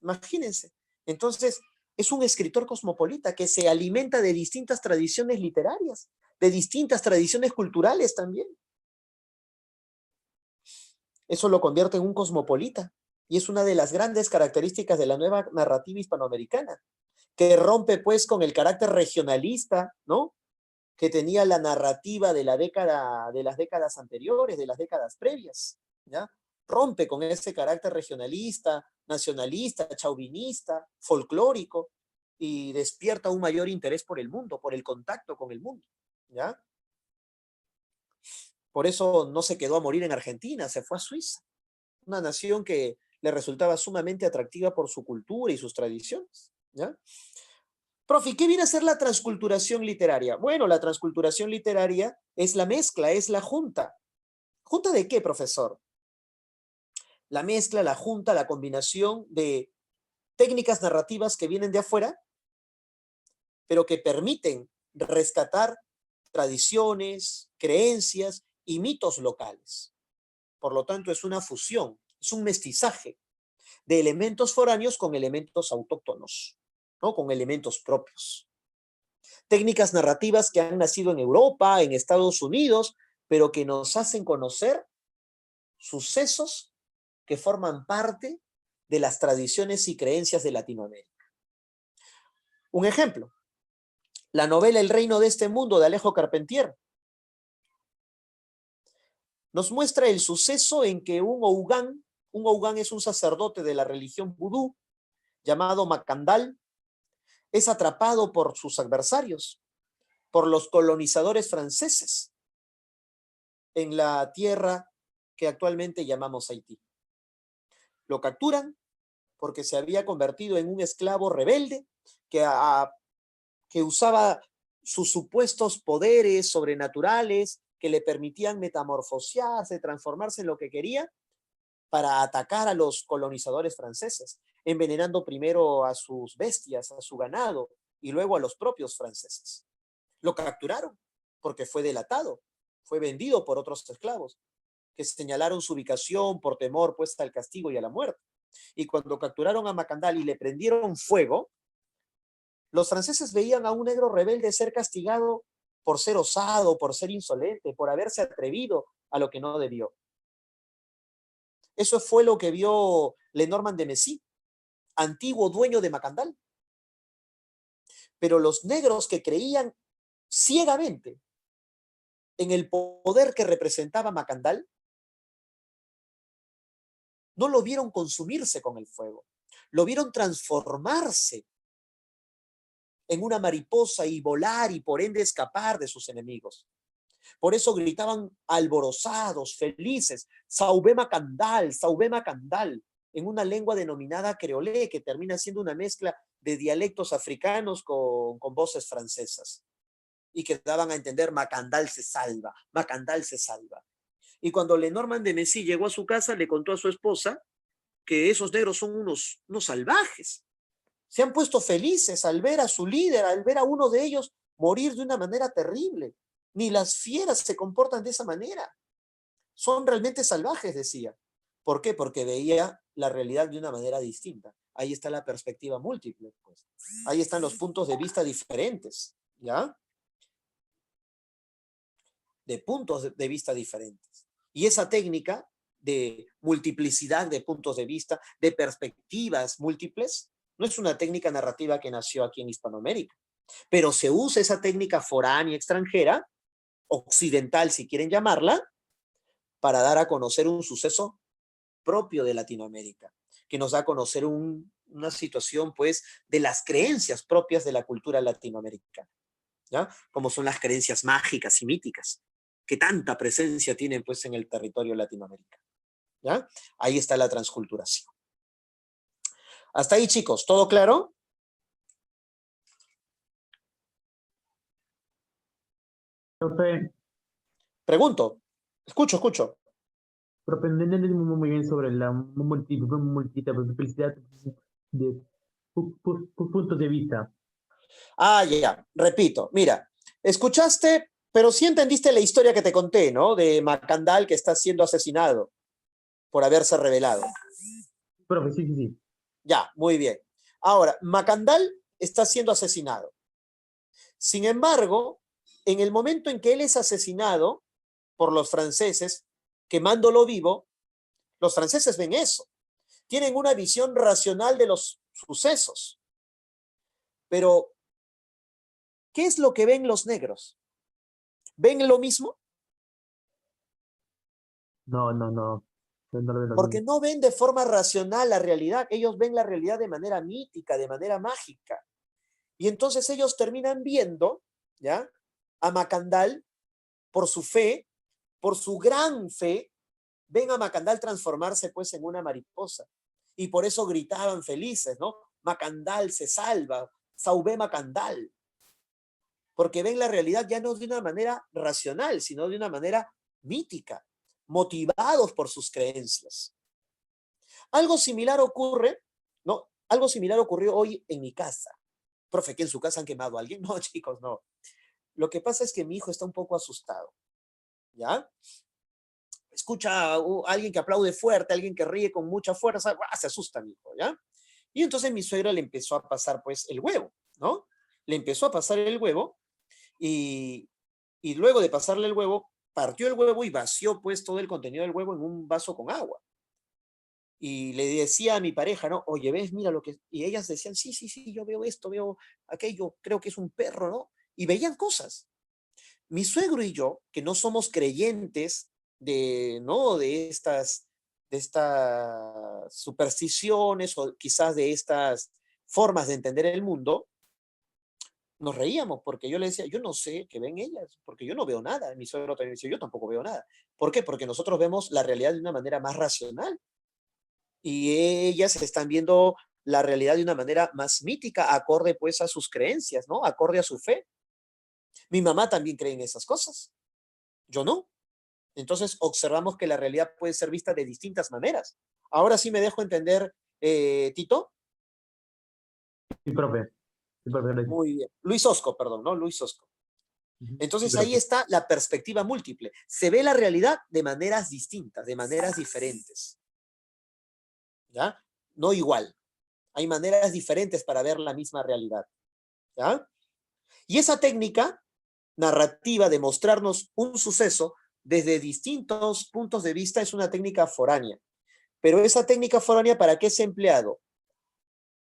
Imagínense. Entonces, es un escritor cosmopolita que se alimenta de distintas tradiciones literarias, de distintas tradiciones culturales también. Eso lo convierte en un cosmopolita y es una de las grandes características de la nueva narrativa hispanoamericana, que rompe, pues, con el carácter regionalista, ¿no?, que tenía la narrativa de las décadas anteriores, de las décadas previas, ¿ya? Rompe con ese carácter regionalista, nacionalista, chauvinista, folclórico, y despierta un mayor interés por el mundo, por el contacto con el mundo, ¿ya? Por eso no se quedó a morir en Argentina, se fue a Suiza, una nación que le resultaba sumamente atractiva por su cultura y sus tradiciones, ¿ya? Profe, ¿qué viene a ser la transculturación literaria? Bueno, la transculturación literaria es la mezcla, es la junta. ¿Junta de qué, profesor? La mezcla, la junta, la combinación de técnicas narrativas que vienen de afuera, pero que permiten rescatar tradiciones, creencias y mitos locales. Por lo tanto, es una fusión, es un mestizaje de elementos foráneos con elementos autóctonos, ¿no?, con elementos propios. Técnicas narrativas que han nacido en Europa, en Estados Unidos, pero que nos hacen conocer sucesos que forman parte de las tradiciones y creencias de Latinoamérica. Un ejemplo, la novela El reino de este mundo de Alejo Carpentier nos muestra el suceso en que un Ougán es un sacerdote de la religión vudú llamado Macandal, es atrapado por sus adversarios, por los colonizadores franceses, en la tierra que actualmente llamamos Haití. Lo capturan porque se había convertido en un esclavo rebelde que usaba sus supuestos poderes sobrenaturales que le permitían metamorfosearse, transformarse en lo que quería para atacar a los colonizadores franceses, envenenando primero a sus bestias, a su ganado, y luego a los propios franceses. Lo capturaron porque fue delatado, fue vendido por otros esclavos, que señalaron su ubicación por temor, pues, al castigo y a la muerte. Y cuando capturaron a Macandal y le prendieron fuego, los franceses veían a un negro rebelde ser castigado por ser osado, por ser insolente, por haberse atrevido a lo que no debió. Eso fue lo que vio Lenormand de Messí, antiguo dueño de Macandal. Pero los negros que creían ciegamente en el poder que representaba Macandal, no lo vieron consumirse con el fuego, lo vieron transformarse en una mariposa y volar y por ende escapar de sus enemigos. Por eso gritaban alborozados, felices, Saubé Macandal, en una lengua denominada creolé, que termina siendo una mezcla de dialectos africanos con voces francesas. Y que daban a entender Macandal se salva, Macandal se salva. Y cuando Lenormand de Messí llegó a su casa, le contó a su esposa que esos negros son unos salvajes. Se han puesto felices al ver a su líder, al ver a uno de ellos morir de una manera terrible. Ni las fieras se comportan de esa manera. Son realmente salvajes, decía. ¿Por qué? Porque veía la realidad de una manera distinta. Ahí está la perspectiva múltiple, pues. Ahí están los puntos de vista diferentes, ¿ya? De puntos de vista diferentes. Y esa técnica de multiplicidad de puntos de vista, de perspectivas múltiples, no es una técnica narrativa que nació aquí en Hispanoamérica, pero se usa esa técnica foránea extranjera, occidental si quieren llamarla, para dar a conocer un suceso propio de Latinoamérica, que nos da a conocer una situación, pues, de las creencias propias de la cultura latinoamericana, ¿ya? Como son las creencias mágicas y míticas, que tanta presencia tienen, pues, en el territorio latinoamericano, ¿ya? Ahí está la transculturación. Hasta ahí, chicos, ¿todo claro? Profe, Pregunto. Escucho. profe, no entendí muy bien sobre la multiplicidad de puntos de vista. Ah, ya, repito. Mira, escuchaste, pero sí entendiste la historia que te conté, ¿no? De Macandal que está siendo asesinado por haberse rebelado. Profe, sí, sí, sí. Ya, muy bien. Ahora, Macandal está siendo asesinado. Sin embargo, en el momento en que él es asesinado por los franceses, quemándolo vivo, los franceses ven eso. Tienen una visión racional de los sucesos. Pero, ¿qué es lo que ven los negros? ¿Ven lo mismo? No, no, no. No lo veo lo Porque mismo. no ven de forma racional la realidad. Ellos ven la realidad de manera mítica, de manera mágica. Y entonces ellos terminan viendo, ¿ya?, a Macandal por su fe, por su gran fe, ven a Macandal transformarse pues en una mariposa. Y por eso gritaban felices, ¿no? Macandal se salva, Saubé Macandal. Porque ven la realidad ya no de una manera racional, sino de una manera mítica, motivados por sus creencias. Algo similar ocurre, ¿no? Algo similar ocurrió hoy en mi casa. Profe, ¿que en su casa han quemado a alguien? No, chicos, no. Lo que pasa es que mi hijo está un poco asustado, ¿ya? Escucha a alguien que aplaude fuerte, alguien que ríe con mucha fuerza, ¡guau!, se asusta mi hijo, ¿ya? Y entonces mi suegra le empezó a pasar, pues, el huevo, ¿no? Le empezó a pasar el huevo y, y luego de pasarle el huevo, partió el huevo y vació, pues, todo el contenido del huevo en un vaso con agua. Y le decía a mi pareja, ¿no? Oye, ¿ves? Mira lo que... Y ellas decían, sí, sí, sí, yo veo esto, veo aquello, creo que es un perro, ¿no? Y veían cosas. Mi suegro y yo, que no somos creyentes de, ¿no?, de estas supersticiones o quizás de estas formas de entender el mundo, nos reíamos porque yo le decía, yo no sé qué ven ellas, porque yo no veo nada. Mi suegro también decía, yo tampoco veo nada. ¿Por qué? Porque nosotros vemos la realidad de una manera más racional y ellas están viendo la realidad de una manera más mítica, acorde pues a sus creencias, ¿no? Acorde a su fe. Mi mamá también cree en esas cosas, yo no. Entonces observamos que la realidad puede ser vista de distintas maneras. Ahora sí me dejo entender, Tito. Sí, profe. Sí, profe. Gracias. Muy bien. Luis Osco, perdón, ¿no? Luis Osco. Ujú. Sí, Entonces ahí profe. está la perspectiva múltiple. Se ve la realidad de maneras distintas, de maneras diferentes. ¿Ya? No igual. Hay maneras diferentes para ver la misma realidad. ¿Ya? Y esa técnica narrativa de mostrarnos un suceso desde distintos puntos de vista es una técnica foránea. Pero esa técnica foránea, ¿para qué se ha empleado?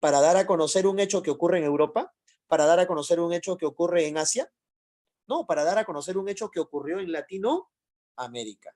¿Para dar a conocer un hecho que ocurre en Europa? ¿Para dar a conocer un hecho que ocurre en Asia? No, para dar a conocer un hecho que ocurrió en Latinoamérica,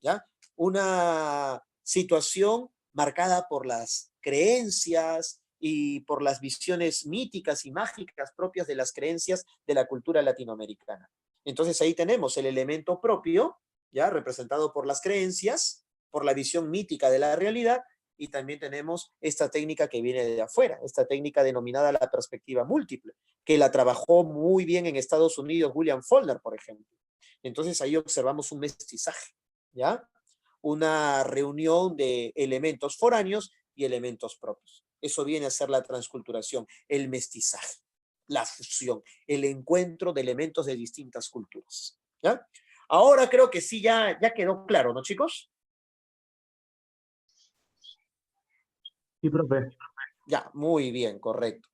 ¿ya? Una situación marcada por las creencias y por las visiones míticas y mágicas propias de las creencias de la cultura latinoamericana. Entonces ahí tenemos el elemento propio, ya representado por las creencias, por la visión mítica de la realidad, y también tenemos esta técnica que viene de afuera, esta técnica denominada la perspectiva múltiple, que la trabajó muy bien en Estados Unidos William Faulkner, por ejemplo. Entonces ahí observamos un mestizaje, ¿ya? Una reunión de elementos foráneos y elementos propios. Eso viene a ser la transculturación, el mestizaje, la fusión, el encuentro de elementos de distintas culturas, ¿ya? Ahora creo que sí, ya quedó claro, ¿no, chicos? Sí, profe. Ya, muy bien, correcto.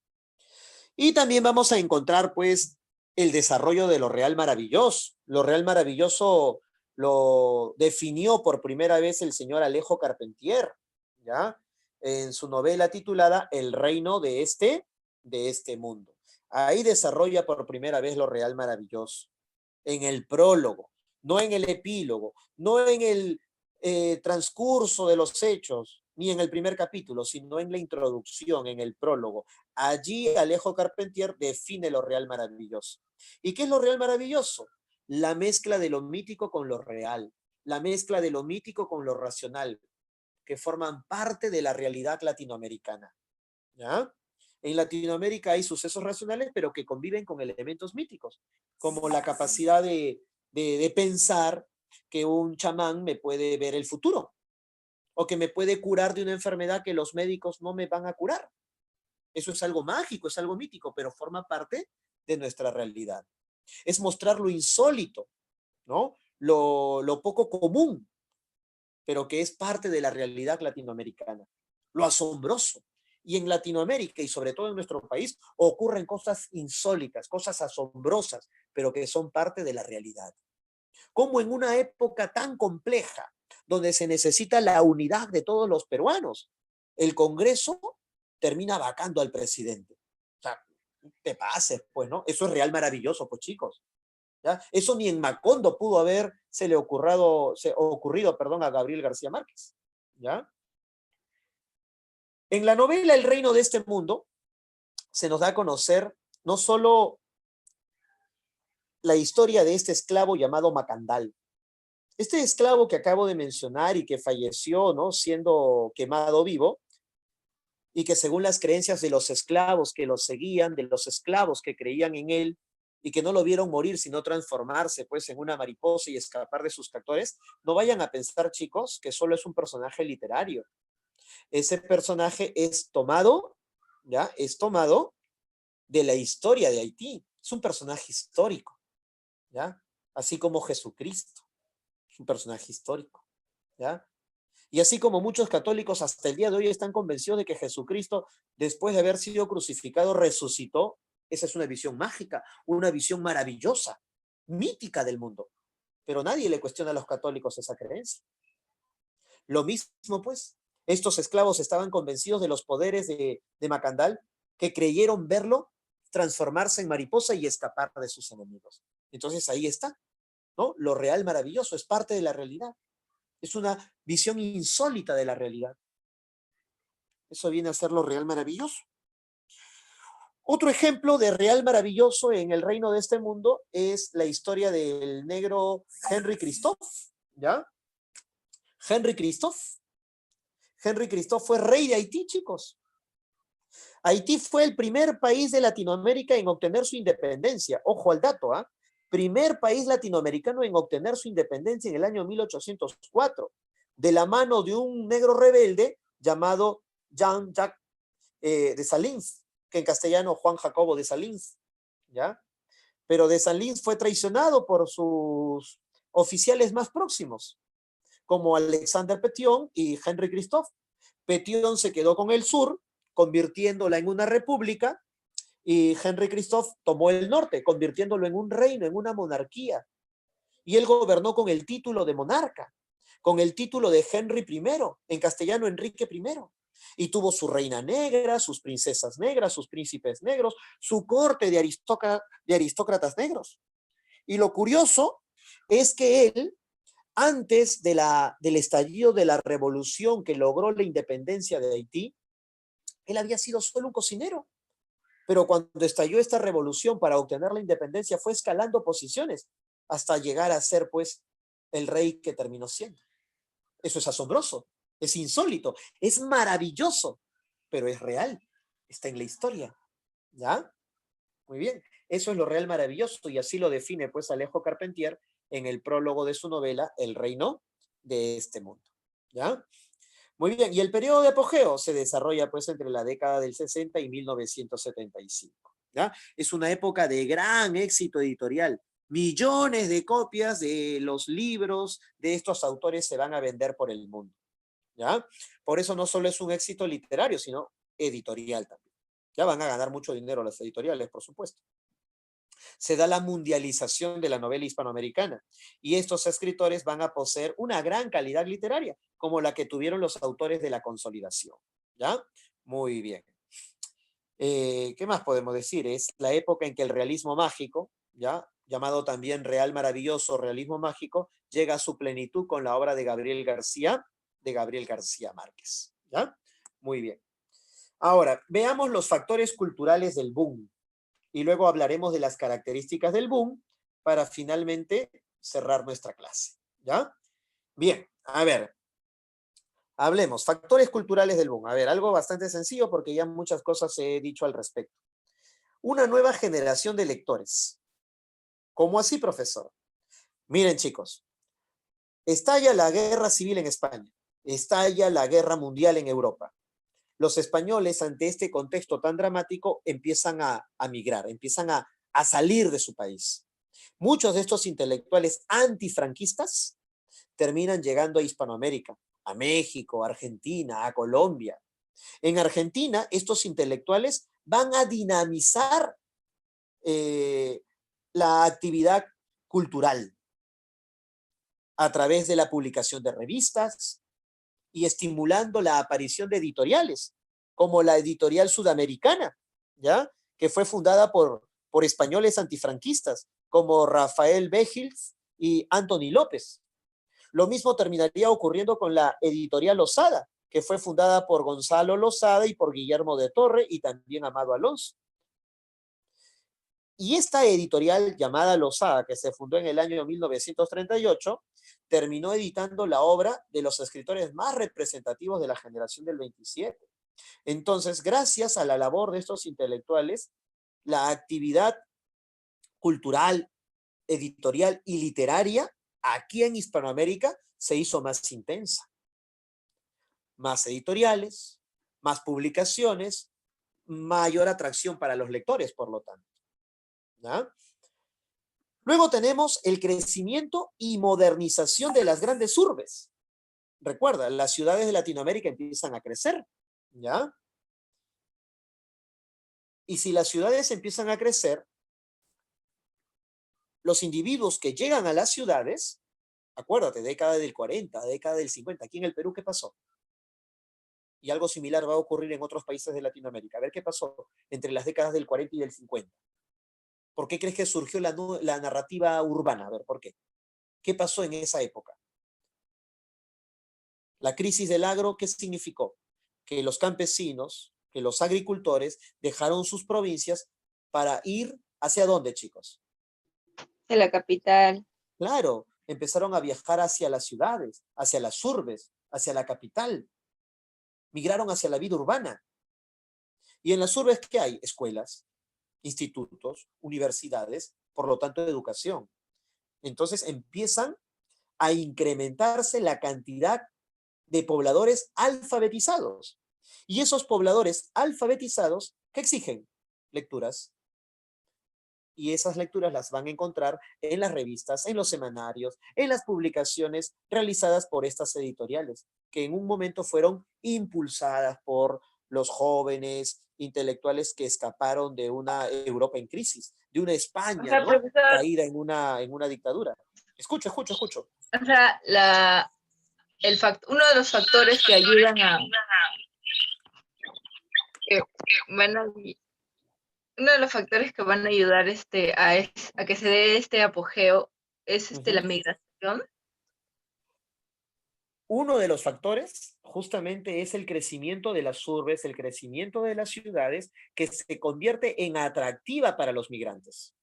Y también vamos a encontrar, pues, el desarrollo de lo real maravilloso. Lo real maravilloso lo definió por primera vez el señor Alejo Carpentier, ¿ya? En su novela titulada El reino de este mundo. Ahí desarrolla por primera vez lo real maravilloso. En el prólogo, no en el epílogo, no en el transcurso de los hechos, ni en el primer capítulo, sino en la introducción, en el prólogo. Allí Alejo Carpentier define lo real maravilloso. ¿Y qué es lo real maravilloso? La mezcla de lo mítico con lo real, la mezcla de lo mítico con lo racional, que forman parte de la realidad latinoamericana, ¿ya? En Latinoamérica hay sucesos racionales, pero que conviven con elementos míticos, como la capacidad de pensar que un chamán me puede ver el futuro, o que me puede curar de una enfermedad que los médicos no me van a curar. Eso es algo mágico, es algo mítico, pero forma parte de nuestra realidad. Es mostrar lo insólito, ¿no? Lo poco común, pero que es parte de la realidad latinoamericana. Lo asombroso. Y en Latinoamérica, y sobre todo en nuestro país, ocurren cosas insólitas, cosas asombrosas, pero que son parte de la realidad. Como en una época tan compleja, donde se necesita la unidad de todos los peruanos, el Congreso termina vacando al presidente. O sea, te pases, pues, ¿no? Eso es real maravilloso, pues, chicos. ¿Ya? Eso ni en Macondo pudo haberse le ocurrido, perdón, a Gabriel García Márquez. ¿Ya? En la novela El reino de este mundo se nos da a conocer no solo la historia de este esclavo llamado Macandal. Este esclavo que acabo de mencionar y que falleció, ¿no?, siendo quemado vivo, y que según las creencias de los esclavos que lo seguían, de los esclavos que creían en él, y que no lo vieron morir, sino transformarse pues en una mariposa y escapar de sus captores, no vayan a pensar, chicos, que solo es un personaje literario. Ese personaje es tomado, ¿ya? Es tomado de la historia de Haití. Es un personaje histórico, ¿ya? Así como Jesucristo, es un personaje histórico, ¿ya? Y así como muchos católicos hasta el día de hoy están convencidos de que Jesucristo, después de haber sido crucificado, resucitó. Esa es una visión mágica, una visión maravillosa, mítica del mundo. Pero nadie le cuestiona a los católicos esa creencia. Lo mismo, pues, estos esclavos estaban convencidos de los poderes de Macandal, que creyeron verlo transformarse en mariposa y escapar de sus enemigos. Entonces ahí está, ¿no? Lo real maravilloso es parte de la realidad. Es una visión insólita de la realidad. Eso viene a ser lo real maravilloso. Otro ejemplo de real maravilloso en el reino de este mundo es la historia del negro Henry Christophe, ¿ya? Henry Christophe. Henry Christophe fue rey de Haití, chicos. Haití fue el primer país de Latinoamérica en obtener su independencia. Ojo al dato, ¿ah? Primer país latinoamericano en obtener su independencia en el año 1804, de la mano de un negro rebelde llamado Jean-Jacques Dessalines, que en castellano Juan Jacobo Dessalines, ¿ya? Pero Dessalines fue traicionado por sus oficiales más próximos, como Alexander Petion y Henry Christophe. Petion se quedó con el sur, convirtiéndola en una república, y Henry Christophe tomó el norte, convirtiéndolo en un reino, en una monarquía. Y él gobernó con el título de monarca, con el título de Henry I, en castellano Enrique I. Y tuvo su reina negra, sus princesas negras, sus príncipes negros, su corte de aristócratas negros. Y lo curioso es que él, antes del estallido de la revolución que logró la independencia de Haití, él había sido solo un cocinero. Pero cuando estalló esta revolución para obtener la independencia, fue escalando posiciones hasta llegar a ser, pues, el rey que terminó siendo. Eso es asombroso, es insólito, es maravilloso, pero es real, está en la historia, ¿ya? Muy bien, eso es lo real maravilloso y así lo define, pues, Alejo Carpentier en el prólogo de su novela El reino de este mundo, ¿ya? Muy bien, y el periodo de apogeo se desarrolla pues entre la década del 60 y 1975, ¿ya? Es una época de gran éxito editorial. Millones de copias de los libros de estos autores se van a vender por el mundo, ¿ya? Por eso no solo es un éxito literario, sino editorial también. Ya van a ganar mucho dinero las editoriales, por supuesto. Se da la mundialización de la novela hispanoamericana y estos escritores van a poseer una gran calidad literaria, como la que tuvieron los autores de la consolidación, ¿ya? Muy bien. ¿Qué más podemos decir? Es la época en que el realismo mágico, ¿ya? Llamado también real maravilloso, realismo mágico, llega a su plenitud con la obra de Gabriel García Márquez, ¿ya? Muy bien. Ahora, veamos los factores culturales del boom y luego hablaremos de las características del boom para finalmente cerrar nuestra clase, ¿ya? Bien, a ver, hablemos, factores culturales del boom. A ver, algo bastante sencillo porque ya muchas cosas he dicho al respecto. Una nueva generación de lectores. ¿Cómo así, profesor? Miren, chicos, estalla la guerra civil en España, estalla la guerra mundial en Europa. Los españoles, ante este contexto tan dramático, empiezan a migrar, empiezan a salir de su país. Muchos de estos intelectuales antifranquistas terminan llegando a Hispanoamérica, a México, a Argentina, a Colombia. En Argentina, estos intelectuales van a dinamizar la actividad cultural a través de la publicación de revistas y estimulando la aparición de editoriales, como la editorial sudamericana, ¿ya? Que fue fundada por españoles antifranquistas, como Rafael Begils y Anthony López. Lo mismo terminaría ocurriendo con la editorial Losada, que fue fundada por Gonzalo Losada y por Guillermo de Torre y también Amado Alonso. Y esta editorial llamada Losada, que se fundó en el año 1938, terminó editando la obra de los escritores más representativos de la generación del 27. Entonces, gracias a la labor de estos intelectuales, la actividad cultural, editorial y literaria aquí en Hispanoamérica se hizo más intensa. Más editoriales, más publicaciones, mayor atracción para los lectores, por lo tanto, ¿ya? Luego tenemos el crecimiento y modernización de las grandes urbes. Recuerda, las ciudades de Latinoamérica empiezan a crecer, ¿ya? Y si las ciudades empiezan a crecer, los individuos que llegan a las ciudades, acuérdate, década del 40, década del 50, aquí en el Perú, ¿qué pasó? Y algo similar va a ocurrir en otros países de Latinoamérica. A ver qué pasó entre las décadas del 40 y del 50. ¿Por qué crees que surgió la narrativa urbana? A ver, ¿por qué? ¿Qué pasó en esa época? La crisis del agro, ¿qué significó? Que los campesinos, que los agricultores dejaron sus provincias para ir ¿hacia dónde, chicos? De la capital. Claro, empezaron a viajar hacia las ciudades, hacia las urbes, hacia la capital. Migraron hacia la vida urbana. Y en las urbes, ¿qué hay? Escuelas, institutos, universidades, por lo tanto, educación. Entonces empiezan a incrementarse la cantidad de pobladores alfabetizados. Y esos pobladores alfabetizados, ¿qué exigen? Lecturas. Y esas lecturas las van a encontrar en las revistas, en los semanarios, en las publicaciones realizadas por estas editoriales, que en un momento fueron impulsadas por los jóvenes intelectuales que escaparon de una Europa en crisis, de una España, ¿no? Profesor, Caída en una dictadura. Escucho. o sea, uno de los factores que ayudan que van a, uno de los factores que van a ayudar a que se dé este apogeo es la migración. Uno de los factores justamente es el crecimiento de las urbes, el crecimiento de las ciudades, que se convierte en atractiva para los migrantes.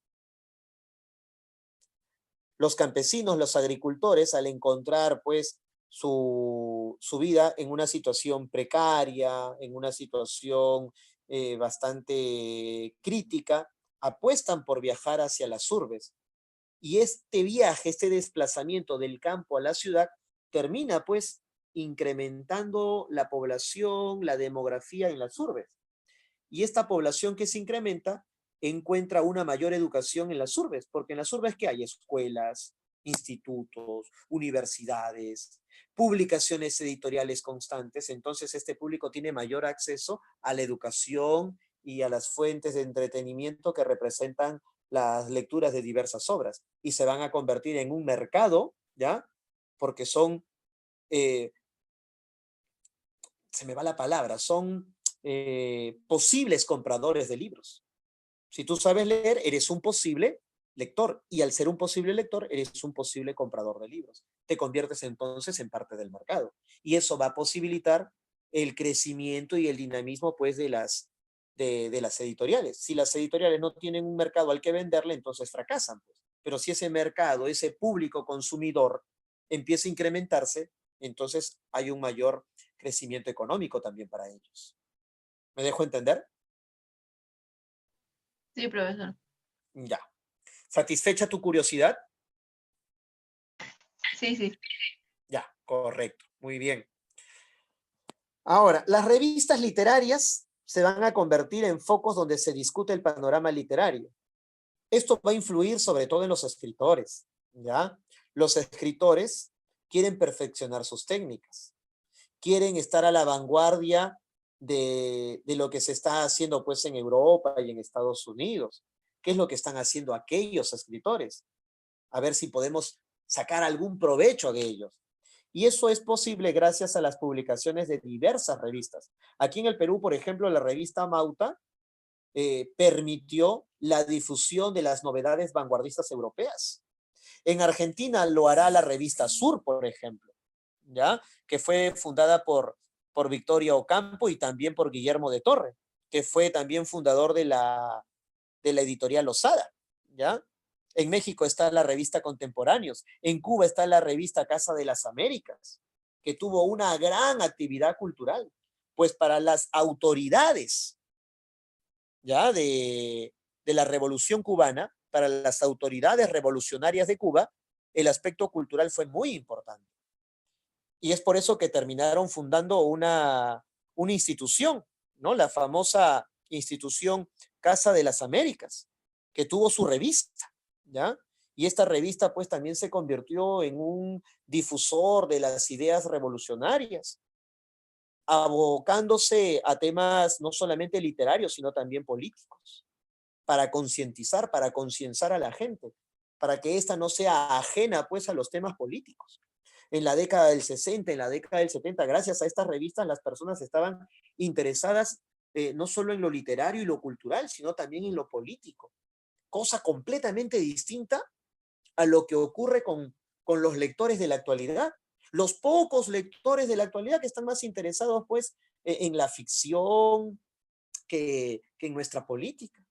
Los campesinos, los agricultores, al encontrar pues su vida en una situación precaria, en una situación bastante crítica, apuestan por viajar hacia las urbes. Y este viaje, este desplazamiento del campo a la ciudad, termina pues incrementando la población, la demografía en las urbes. Y esta población que se incrementa encuentra una mayor educación en las urbes, porque en las urbes ¿qué hay? Escuelas, institutos, universidades, publicaciones editoriales constantes. Entonces este público tiene mayor acceso a la educación y a las fuentes de entretenimiento que representan las lecturas de diversas obras, y se van a convertir en un mercado, ¿ya? Porque son, se me va la palabra, son posibles compradores de libros. Si tú sabes leer, eres un posible lector, y al ser un posible lector, eres un posible comprador de libros. Te conviertes entonces en parte del mercado, y eso va a posibilitar el crecimiento y el dinamismo pues de las editoriales. Si las editoriales no tienen un mercado al que venderle, entonces fracasan, pues. Pero si ese mercado, ese público consumidor empieza a incrementarse, entonces hay un mayor crecimiento económico también para ellos. ¿Me dejo entender? Sí, profesor. Ya. ¿Satisfecha tu curiosidad? Sí, sí. Ya, correcto. Muy bien. Ahora, las revistas literarias se van a convertir en focos donde se discute el panorama literario. Esto va a influir sobre todo en los escritores, ¿ya? Los escritores quieren perfeccionar sus técnicas, quieren estar a la vanguardia de lo que se está haciendo pues en Europa y en Estados Unidos. ¿Qué es lo que están haciendo aquellos escritores? A ver si podemos sacar algún provecho de ellos. Y eso es posible gracias a las publicaciones de diversas revistas. Aquí en el Perú, por ejemplo, la revista Mauta permitió la difusión de las novedades vanguardistas europeas. En Argentina lo hará la revista Sur, por ejemplo, ¿ya? Que fue fundada por Victoria Ocampo y también por Guillermo de Torre, que fue también fundador de la editorial Losada, ¿ya? En México está la revista Contemporáneos, en Cuba está la revista Casa de las Américas, que tuvo una gran actividad cultural, pues para las autoridades, ¿ya? De la Revolución Cubana, para las autoridades revolucionarias de Cuba, el aspecto cultural fue muy importante. Y es por eso que terminaron fundando una institución, ¿no? La famosa institución Casa de las Américas, que tuvo su revista, ¿ya? Y esta revista pues también se convirtió en un difusor de las ideas revolucionarias, abocándose a temas no solamente literarios, sino también políticos, para concientizar, para concienciar a la gente, para que ésta no sea ajena pues a los temas políticos. En la década del 60, en la década del 70, gracias a estas revistas, las personas estaban interesadas no solo en lo literario y lo cultural, sino también en lo político, cosa completamente distinta a lo que ocurre con los lectores de la actualidad. Los pocos lectores de la actualidad que están más interesados pues en la ficción que en nuestra política.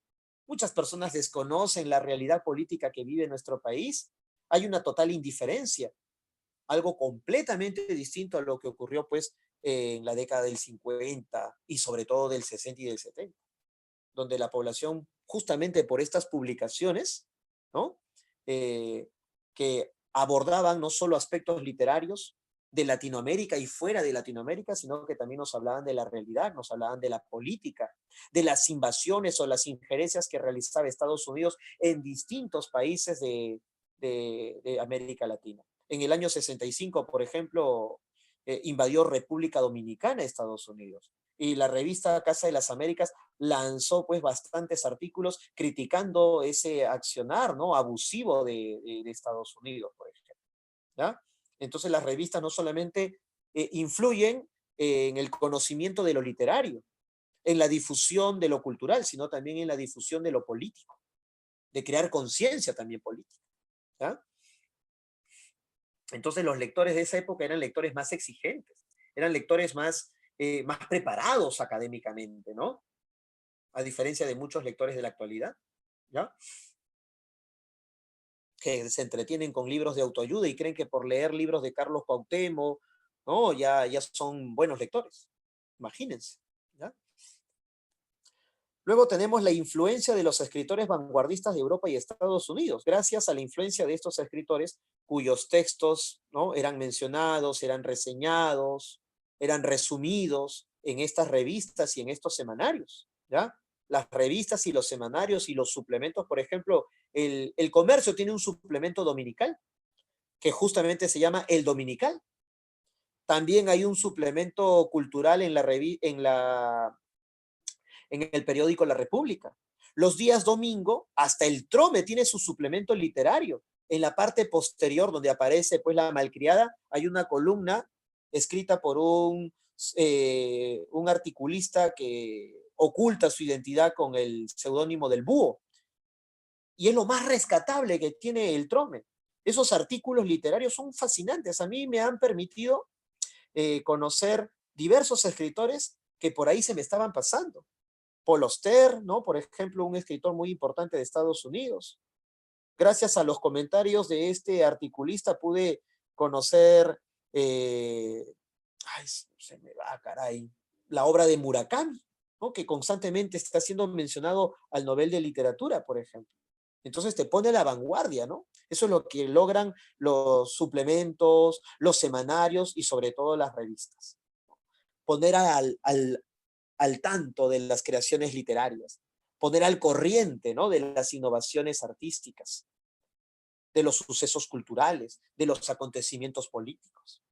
Muchas personas desconocen la realidad política que vive nuestro país. Hay una total indiferencia, algo completamente distinto a lo que ocurrió pues en la década del 50 y sobre todo del 60 y del 70, donde la población, justamente por estas publicaciones, ¿no? Que abordaban no solo aspectos literarios de Latinoamérica y fuera de Latinoamérica, sino que también nos hablaban de la realidad, nos hablaban de la política, de las invasiones o las injerencias que realizaba Estados Unidos en distintos países de América Latina. En el año 65, por ejemplo, invadió República Dominicana, Estados Unidos. Y la revista Casa de las Américas lanzó pues bastantes artículos criticando ese accionar, ¿no? Abusivo de Estados Unidos, por ejemplo, ¿ya? Entonces las revistas no solamente influyen en el conocimiento de lo literario, en la difusión de lo cultural, sino también en la difusión de lo político, de crear conciencia también política. ¿Ya? Entonces los lectores de esa época eran lectores más exigentes, eran lectores más preparados académicamente, ¿no? A diferencia de muchos lectores de la actualidad, ¿ya? Que se entretienen con libros de autoayuda y creen que por leer libros de Carlos Cuauhtémoc, ¿no? Ya son buenos lectores. Imagínense, ¿ya? Luego tenemos la influencia de los escritores vanguardistas de Europa y Estados Unidos. Gracias a la influencia de estos escritores, cuyos textos, ¿no?, eran mencionados, eran reseñados, eran resumidos en estas revistas y en estos semanarios, ¿ya? Las revistas y los semanarios y los suplementos, por ejemplo, el Comercio tiene un suplemento dominical, que justamente se llama El Dominical. También hay un suplemento cultural en el periódico La República. Los días domingo, hasta el Trome tiene su suplemento literario. En la parte posterior, donde aparece pues la malcriada, hay una columna escrita por un articulista que oculta su identidad con el seudónimo del Búho. Y es lo más rescatable que tiene el Trome. Esos artículos literarios son fascinantes. A mí me han permitido conocer diversos escritores que por ahí se me estaban pasando. Paul Auster, ¿no? Por ejemplo, un escritor muy importante de Estados Unidos. Gracias a los comentarios de este articulista pude conocer, se me va, caray, la obra de Murakami, ¿no? Que constantemente está siendo mencionado al Nobel de Literatura, por ejemplo. Entonces te pone a la vanguardia, ¿no? Eso es lo que logran los suplementos, los semanarios y sobre todo las revistas. Poner al tanto de las creaciones literarias, poner al corriente, ¿no?, de las innovaciones artísticas, de los sucesos culturales, de los acontecimientos políticos.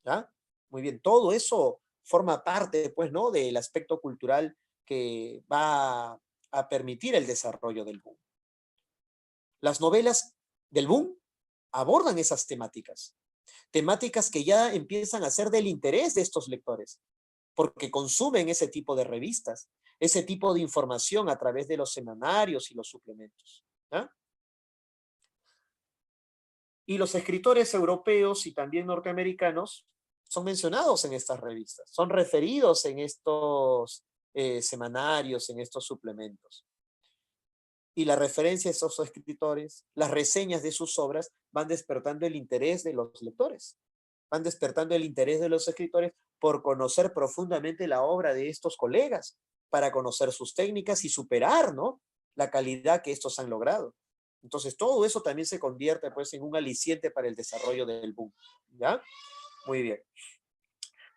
¿Ya? Muy bien, todo eso forma parte, pues, ¿no?, del aspecto cultural que va a permitir el desarrollo del boom. Las novelas del boom abordan esas temáticas que ya empiezan a ser del interés de estos lectores, porque consumen ese tipo de revistas, ese tipo de información a través de los semanarios y los suplementos. ¿Ya? Y los escritores europeos y también norteamericanos son mencionados en estas revistas, son referidos en estos semanarios, en estos suplementos. Y la referencia a esos escritores, las reseñas de sus obras van despertando el interés de los lectores, van despertando el interés de los escritores por conocer profundamente la obra de estos colegas, para conocer sus técnicas y superar, ¿no?, la calidad que estos han logrado. Entonces, todo eso también se convierte, pues, en un aliciente para el desarrollo del boom. ¿Ya? Muy bien.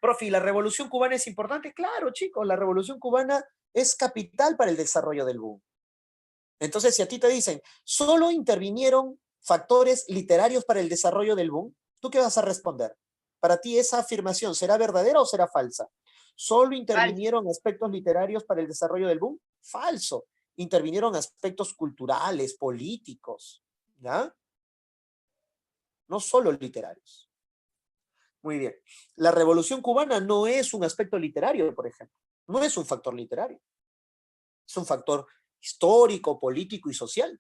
Profe, ¿la Revolución Cubana es importante? Claro, chicos, la Revolución Cubana es capital para el desarrollo del boom. Entonces, si a ti te dicen, solo intervinieron factores literarios para el desarrollo del boom, ¿tú qué vas a responder? Para ti, ¿esa afirmación será verdadera o será falsa? ¿Solo intervinieron aspectos literarios para el desarrollo del boom? Falso. Intervinieron aspectos culturales, políticos, ¿ya? No solo literarios. Muy bien. La Revolución Cubana no es un aspecto literario, por ejemplo. No es un factor literario. Es un factor histórico, político y social,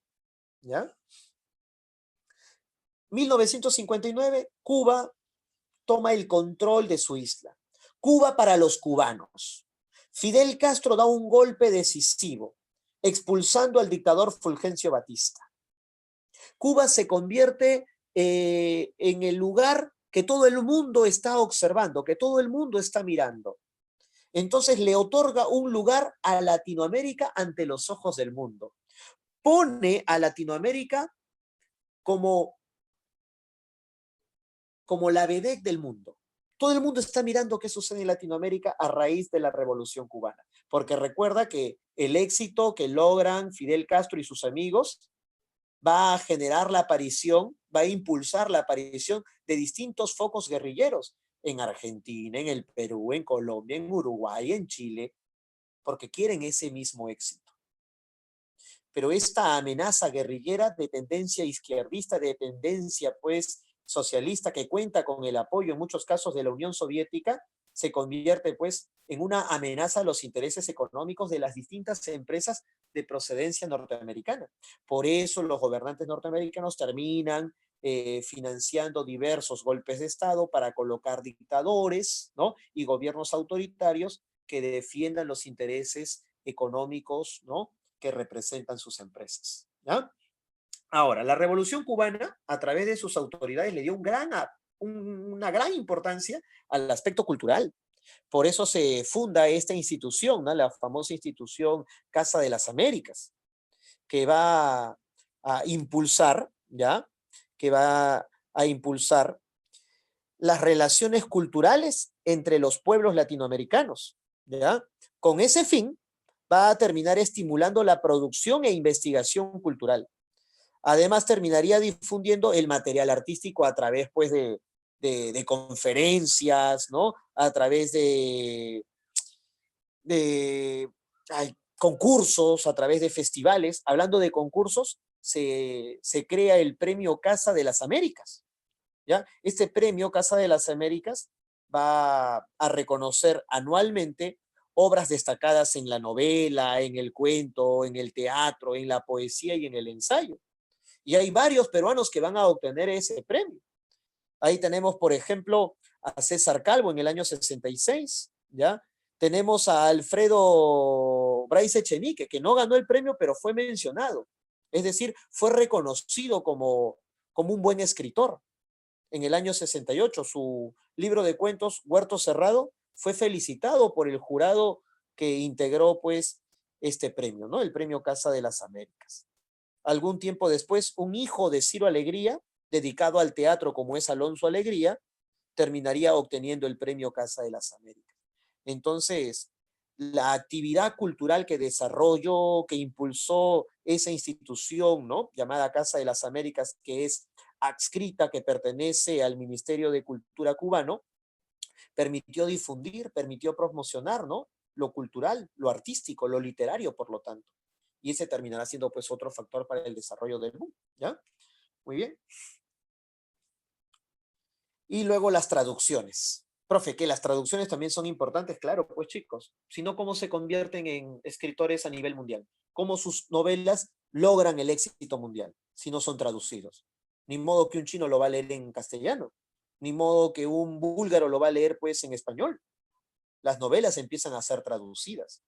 ¿ya? 1959, Cuba toma el control de su isla. Cuba para los cubanos. Fidel Castro da un golpe decisivo, expulsando al dictador Fulgencio Batista. Cuba se convierte en el lugar que todo el mundo está observando, que todo el mundo está mirando. Entonces le otorga un lugar a Latinoamérica ante los ojos del mundo. Pone a Latinoamérica como la vedette del mundo. Todo el mundo está mirando qué sucede en Latinoamérica a raíz de la Revolución Cubana, porque recuerda que el éxito que logran Fidel Castro y sus amigos va a generar la aparición, va a impulsar la aparición de distintos focos guerrilleros en Argentina, en el Perú, en Colombia, en Uruguay, en Chile, porque quieren ese mismo éxito. Pero esta amenaza guerrillera de tendencia izquierdista, de tendencia pues socialista que cuenta con el apoyo en muchos casos de la Unión Soviética, se convierte pues en una amenaza a los intereses económicos de las distintas empresas de procedencia norteamericana. Por eso los gobernantes norteamericanos terminan financiando diversos golpes de Estado para colocar dictadores, ¿no? Y gobiernos autoritarios que defiendan los intereses económicos, ¿no? Que representan sus empresas, ¿ya? Ahora, la Revolución Cubana, a través de sus autoridades, le dio una gran importancia al aspecto cultural. Por eso se funda esta institución, ¿no? La famosa institución Casa de las Américas, que va a impulsar, ¿ya? Que va a impulsar las relaciones culturales entre los pueblos latinoamericanos, ¿ya? Con ese fin, va a terminar estimulando la producción e investigación cultural. Además, terminaría difundiendo el material artístico a través, pues, de conferencias, ¿no? A través de concursos, a través de festivales. Hablando de concursos, se crea el Premio Casa de las Américas, ¿ya? Este Premio Casa de las Américas va a reconocer anualmente obras destacadas en la novela, en el cuento, en el teatro, en la poesía y en el ensayo. Y hay varios peruanos que van a obtener ese premio. Ahí tenemos, por ejemplo, a César Calvo en el año 66, ¿ya? Tenemos a Alfredo Bryce Echenique, que no ganó el premio, pero fue mencionado. Es decir, fue reconocido como un buen escritor. En el año 68, su libro de cuentos, Huerto Cerrado, fue felicitado por el jurado que integró, pues, este premio, ¿no? El Premio Casa de las Américas. Algún tiempo después, un hijo de Ciro Alegría, dedicado al teatro como es Alonso Alegría, terminaría obteniendo el Premio Casa de las Américas. Entonces, la actividad cultural que desarrolló, que impulsó esa institución, ¿no? Llamada Casa de las Américas, que es adscrita, que pertenece al Ministerio de Cultura cubano, permitió difundir, permitió promocionar, ¿no? Lo cultural, lo artístico, lo literario, por lo tanto. Y ese terminará siendo, pues, otro factor para el desarrollo del boom, ¿ya? Muy bien. Y luego las traducciones. Profe, que las traducciones también son importantes, claro, pues chicos. Si no, ¿cómo se convierten en escritores a nivel mundial? ¿Cómo sus novelas logran el éxito mundial si no son traducidos? Ni modo que un chino lo va a leer en castellano, ni modo que un búlgaro lo va a leer pues en español. Las novelas empiezan a ser traducidas.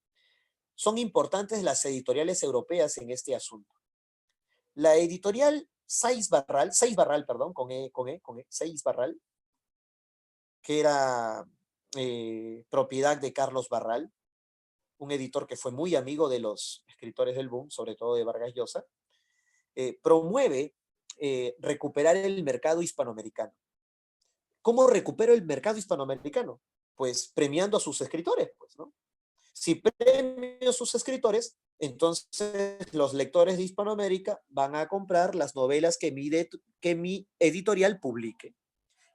Son importantes las editoriales europeas en este asunto. La editorial Seix Barral, perdón, Seix Barral, que era propiedad de Carlos Barral, un editor que fue muy amigo de los escritores del boom, sobre todo de Vargas Llosa, promueve recuperar el mercado hispanoamericano. ¿Cómo recupero el mercado hispanoamericano? Pues premiando a sus escritores, pues, ¿no? Si premio a sus escritores, entonces los lectores de Hispanoamérica van a comprar las novelas que mi editorial publique.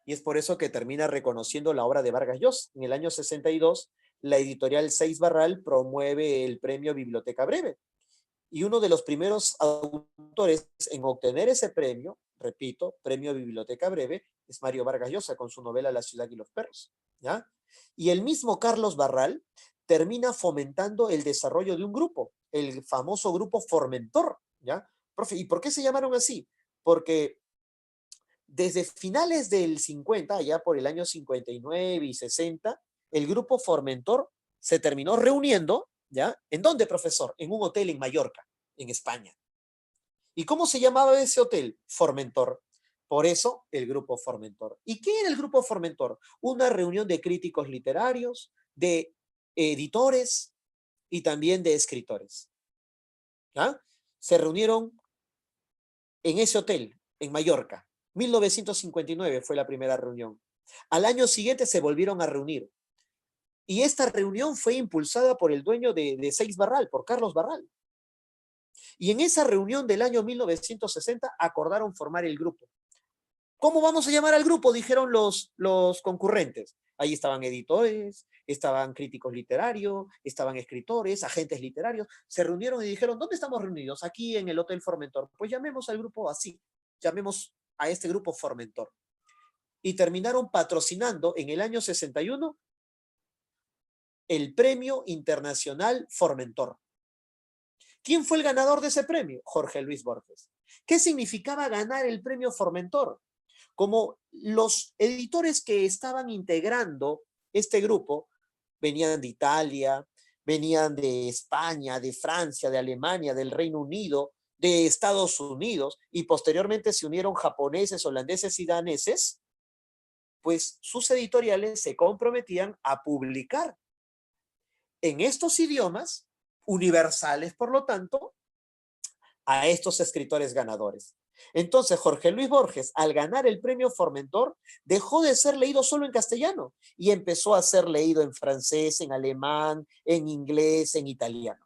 Y es por eso que termina reconociendo la obra de Vargas Llosa. En el año 62, la editorial Seix Barral promueve el premio Biblioteca Breve. Y uno de los primeros autores en obtener ese premio, repito, premio Biblioteca Breve, es Mario Vargas Llosa con su novela La ciudad y los perros, ¿ya? Y el mismo Carlos Barral termina fomentando el desarrollo de un grupo, el famoso grupo Formentor, ¿ya? Profe, ¿y por qué se llamaron así? Porque desde finales del 50, ya por el año 59 y 60, el grupo Formentor se terminó reuniendo, ¿ya? ¿En dónde, profesor? En un hotel en Mallorca, en España. ¿Y cómo se llamaba ese hotel? Formentor. Por eso, el grupo Formentor. ¿Y qué era el grupo Formentor? Una reunión de críticos literarios, de editores y también de escritores. ¿Ya? Se reunieron en ese hotel, en Mallorca. 1959 fue la primera reunión. Al año siguiente se volvieron a reunir. Y esta reunión fue impulsada por el dueño de Seix Barral, por Carlos Barral. Y en esa reunión del año 1960 acordaron formar el grupo. ¿Cómo vamos a llamar al grupo? Dijeron los concurrentes. Ahí estaban editores, estaban críticos literarios, estaban escritores, agentes literarios. Se reunieron y dijeron, ¿dónde estamos reunidos? Aquí en el Hotel Formentor. Pues llamemos al grupo así. Llamemos a este grupo Formentor. y terminaron patrocinando en el año 61 el Premio Internacional Formentor. ¿Quién fue el ganador de ese premio? Jorge Luis Borges. ¿Qué significaba ganar el Premio Formentor? Como los editores que estaban integrando este grupo venían de Italia, venían de España, de Francia, de Alemania, del Reino Unido, de Estados Unidos, y posteriormente se unieron japoneses, holandeses y daneses, pues sus editoriales se comprometían a publicar en estos idiomas, universales por lo tanto, a estos escritores ganadores. Entonces, Jorge Luis Borges, al ganar el premio Formentor, dejó de ser leído solo en castellano y empezó a ser leído en francés, en alemán, en inglés, en italiano.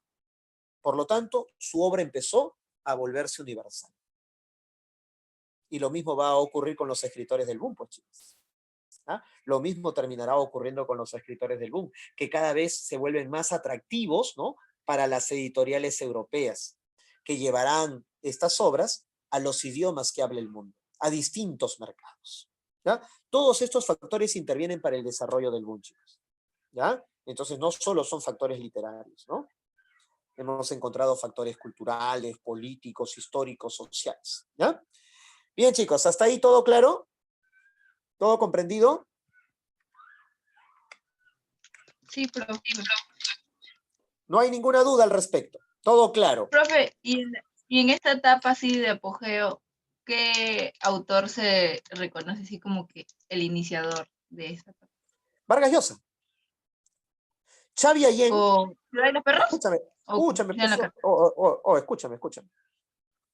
Por lo tanto, su obra empezó a volverse universal. Y lo mismo va a ocurrir con los escritores del boom, pues, chicos. ¿Ah? Lo mismo terminará ocurriendo con los escritores del boom, que cada vez se vuelven más atractivos, ¿no?, para las editoriales europeas, que llevarán estas obras a los idiomas que habla el mundo, a distintos mercados. ¿Ya? Todos estos factores intervienen para el desarrollo del boom, chicos. ¿Ya? Entonces no solo son factores literarios, ¿no? Hemos encontrado factores culturales, políticos, históricos, sociales. ¿Ya? Bien, chicos, ¿hasta ahí todo claro? ¿Todo comprendido? Sí, profe. No hay ninguna duda al respecto. Todo claro. Profe, y en esta etapa así de apogeo, ¿qué autor se reconoce así como que el iniciador de esta etapa? Vargas Llosa. Xavi Allende. ¿O Ciudad de los Perros? Escúchame, ¿O escúchame, Ciudad de la Carta? escúchame.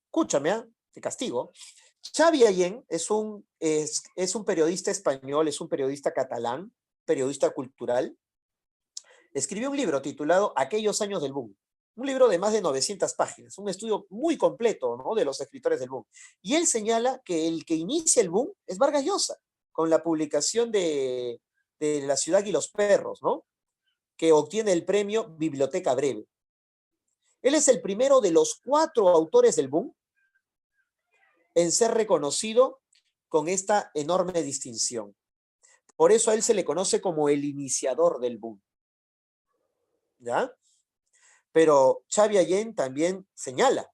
Escúchame, ¿eh? Te castigo. Xavi Allende es un periodista español, es un periodista catalán, periodista cultural. Escribió un libro titulado Aquellos años del boom. Un libro de más de 900 páginas, un estudio muy completo, ¿no?, de los escritores del boom. Y él señala que el que inicia el boom es Vargas Llosa, con la publicación de La ciudad y los perros, ¿no?, que obtiene el premio Biblioteca Breve. Él es el primero de los 4 autores del boom en ser reconocido con esta enorme distinción. Por eso a él se le conoce como el iniciador del boom. ¿Ya? Pero Xavi Allende también señala,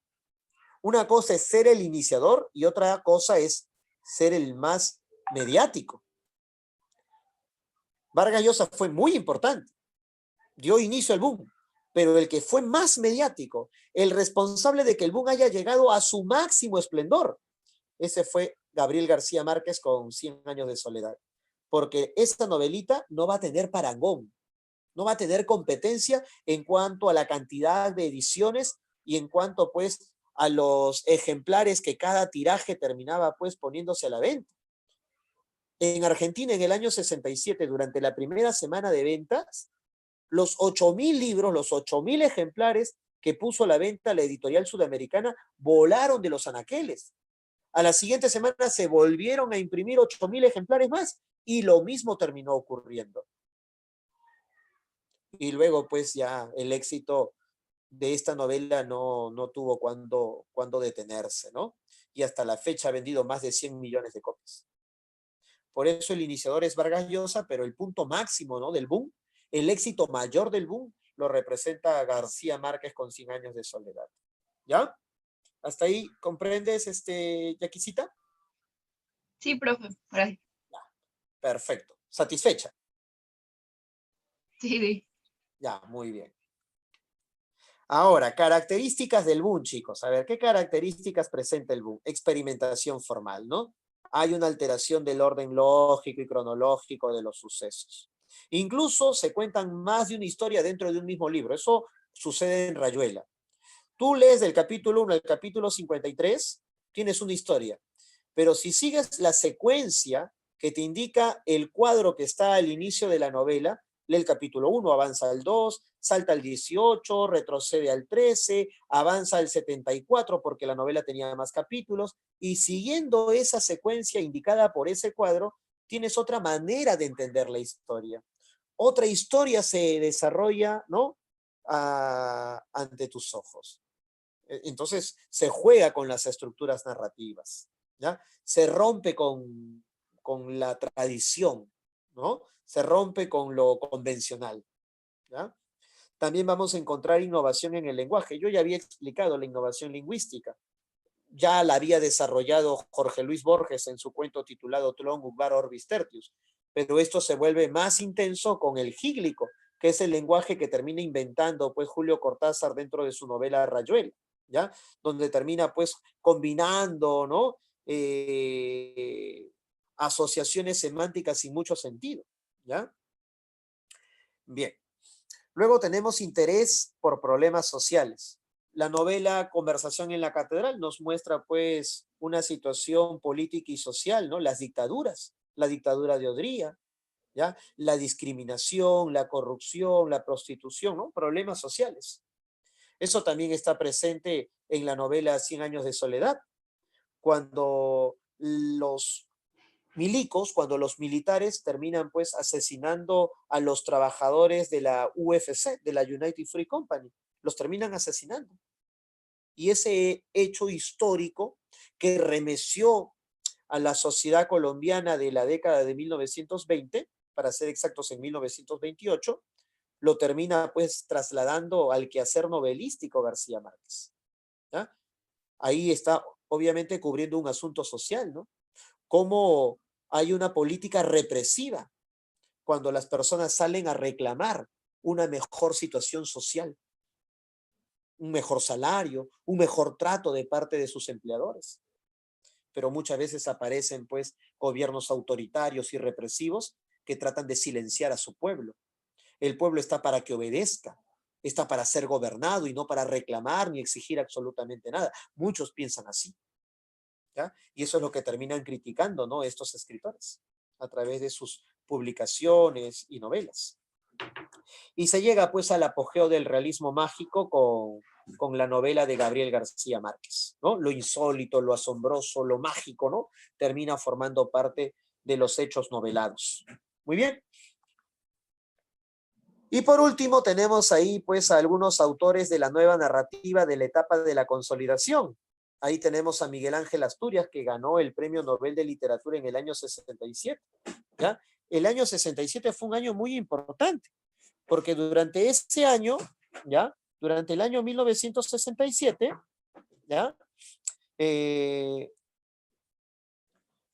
una cosa es ser el iniciador y otra cosa es ser el más mediático. Vargas Llosa fue muy importante, dio inicio al boom, pero el que fue más mediático, el responsable de que el boom haya llegado a su máximo esplendor, ese fue Gabriel García Márquez con 100 años de soledad. Porque esta novelita no va a tener parangón, no va a tener competencia en cuanto a la cantidad de ediciones y en cuanto, pues, a los ejemplares que cada tiraje terminaba, pues, poniéndose a la venta. En Argentina, en el año 67, durante la primera semana de ventas, los 8.000 libros, los 8.000 ejemplares que puso a la venta la editorial sudamericana volaron de los anaqueles. A la siguiente semana se volvieron a imprimir 8.000 ejemplares más y lo mismo terminó ocurriendo. Y luego, pues, ya el éxito de esta novela no tuvo cuándo detenerse, ¿no? Y hasta la fecha ha vendido más de 100 millones de copias. Por eso el iniciador es Vargas Llosa, pero el punto máximo, ¿no?, del boom, el éxito mayor del boom, lo representa García Márquez con 100 años de soledad. ¿Ya? ¿Hasta ahí comprendes, Yaquisita? Sí, profe, gracias. Perfecto. ¿Satisfecha? Sí, sí. Ya, muy bien. Ahora, características del boom, chicos. A ver, ¿qué características presenta el boom? Experimentación formal, ¿no? Hay una alteración del orden lógico y cronológico de los sucesos. Incluso se cuentan más de una historia dentro de un mismo libro. Eso sucede en Rayuela. Tú lees del capítulo 1 al capítulo 53, tienes una historia. Pero si sigues la secuencia que te indica el cuadro que está al inicio de la novela, lee el capítulo 1, avanza al 2, salta al 18, retrocede al 13, avanza al 74 porque la novela tenía más capítulos, y siguiendo esa secuencia indicada por ese cuadro, tienes otra manera de entender la historia. Otra historia se desarrolla, ¿no?, ante tus ojos. Entonces se juega con las estructuras narrativas, ¿ya? Se rompe con con la tradición, ¿no? Se rompe con lo convencional, ¿ya? También vamos a encontrar innovación en el lenguaje. Yo ya había explicado la innovación lingüística. Ya la había desarrollado Jorge Luis Borges en su cuento titulado Tlön Uqbar Orbis Tertius. Pero esto se vuelve más intenso con el gíglico, que es el lenguaje que termina inventando pues Julio Cortázar dentro de su novela Rayuela, ¿ya? Donde termina pues combinando, ¿no? Asociaciones semánticas sin mucho sentido, ¿ya? Bien. Luego tenemos interés por problemas sociales. La novela Conversación en la Catedral nos muestra pues una situación política y social, ¿no? Las dictaduras, la dictadura de Odría, ¿ya? La discriminación, la corrupción, la prostitución, ¿no? Problemas sociales. Eso también está presente en la novela Cien años de soledad, cuando los milicos, cuando los militares terminan pues asesinando a los trabajadores de la UFC, de la United Free Company, los terminan asesinando. Y ese hecho histórico que remeció a la sociedad colombiana de la década de 1920, para ser exactos en 1928, lo termina pues trasladando al quehacer novelístico García Márquez, ¿ya? Ahí está obviamente cubriendo un asunto social, ¿no? Cómo hay una política represiva cuando las personas salen a reclamar una mejor situación social, un mejor salario, un mejor trato de parte de sus empleadores. Pero muchas veces aparecen pues gobiernos autoritarios y represivos que tratan de silenciar a su pueblo. El pueblo está para que obedezca, está para ser gobernado y no para reclamar ni exigir absolutamente nada. Muchos piensan así, ¿ya? Y eso es lo que terminan criticando, ¿no? Estos escritores a través de sus publicaciones y novelas. Y se llega pues al apogeo del realismo mágico con la novela de Gabriel García Márquez, ¿no? Lo insólito, lo asombroso, lo mágico, ¿no? Termina formando parte de los hechos novelados. Muy bien. Y por último tenemos ahí pues a algunos autores de la nueva narrativa de la etapa de la consolidación. Ahí tenemos a Miguel Ángel Asturias, que ganó el Premio Nobel de Literatura en el año 67, ¿ya? El año 67 fue un año muy importante, porque durante ese año, ¿ya? Durante el año 1967, ¿ya?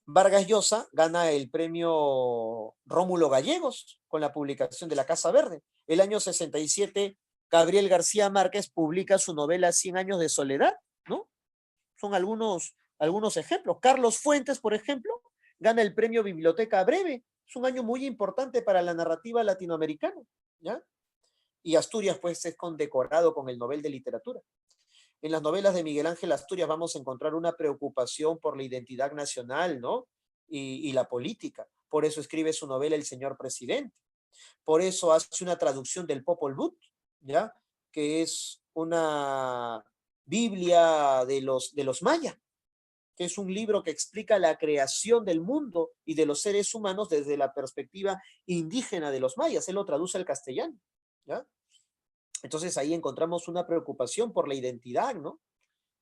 Vargas Llosa gana el premio Rómulo Gallegos con la publicación de La Casa Verde. El año 67, Gabriel García Márquez publica su novela 100 años de soledad, ¿no? Son algunos ejemplos. Carlos Fuentes, por ejemplo, gana el premio Biblioteca Breve. Es un año muy importante para la narrativa latinoamericana, ¿ya? Y Asturias, pues, es condecorado con el Nobel de Literatura. En las novelas de Miguel Ángel Asturias vamos a encontrar una preocupación por la identidad nacional, ¿no? Y la política. Por eso escribe su novela El Señor Presidente. Por eso hace una traducción del Popol Vuh, ¿ya? Que es una Biblia de los mayas, que es un libro que explica la creación del mundo y de los seres humanos desde la perspectiva indígena de los mayas. Él lo traduce al castellano, ¿ya? Entonces ahí encontramos una preocupación por la identidad, ¿no?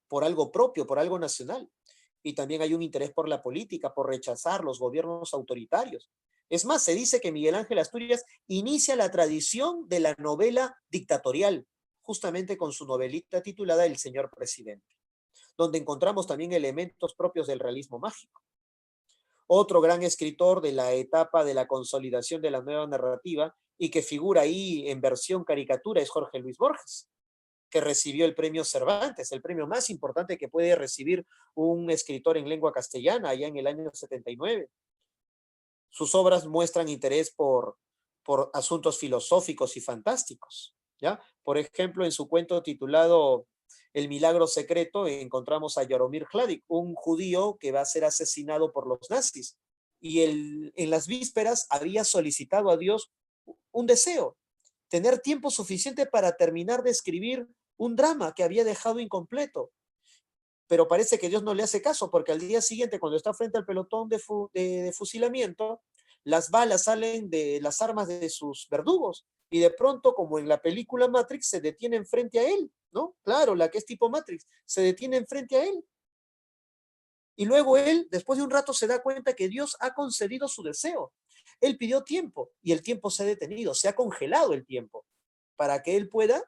Por algo propio, por algo nacional. Y también hay un interés por la política, por rechazar los gobiernos autoritarios. Es más, se dice que Miguel Ángel Asturias inicia la tradición de la novela dictatorial, justamente con su novelita titulada El Señor Presidente, donde encontramos también elementos propios del realismo mágico. Otro gran escritor de la etapa de la consolidación de la nueva narrativa y que figura ahí en versión caricatura es Jorge Luis Borges, que recibió el premio Cervantes, el premio más importante que puede recibir un escritor en lengua castellana allá en el año 79. Sus obras muestran interés por asuntos filosóficos y fantásticos, ¿ya? Por ejemplo, en su cuento titulado El milagro secreto encontramos a Jaromir Hladik, un judío que va a ser asesinado por los nazis. Y él, en las vísperas había solicitado a Dios un deseo, tener tiempo suficiente para terminar de escribir un drama que había dejado incompleto. Pero parece que Dios no le hace caso, porque al día siguiente, cuando está frente al pelotón de fusilamiento, las balas salen de las armas de sus verdugos y de pronto, como en la película Matrix, se detienen frente a él, ¿no? Claro, la que es tipo Matrix, se detienen frente a él. Y luego él, después de un rato, se da cuenta que Dios ha concedido su deseo. Él pidió tiempo y el tiempo se ha detenido, se ha congelado el tiempo para que él pueda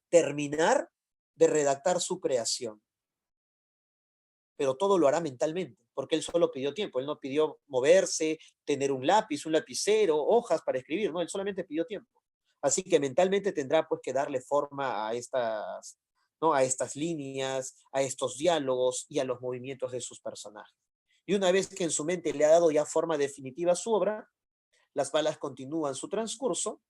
terminar de redactar su creación. Pero todo lo hará mentalmente, porque él solo pidió tiempo. Él no pidió moverse, tener un lápiz, un lapicero, hojas para escribir, no, él solamente pidió tiempo. Así que mentalmente tendrá pues que darle forma a estas, ¿no? A estas líneas, a estos diálogos y a los movimientos de sus personajes. Y una vez que en su mente le ha dado ya forma definitiva a su obra, las balas continúan su transcurso,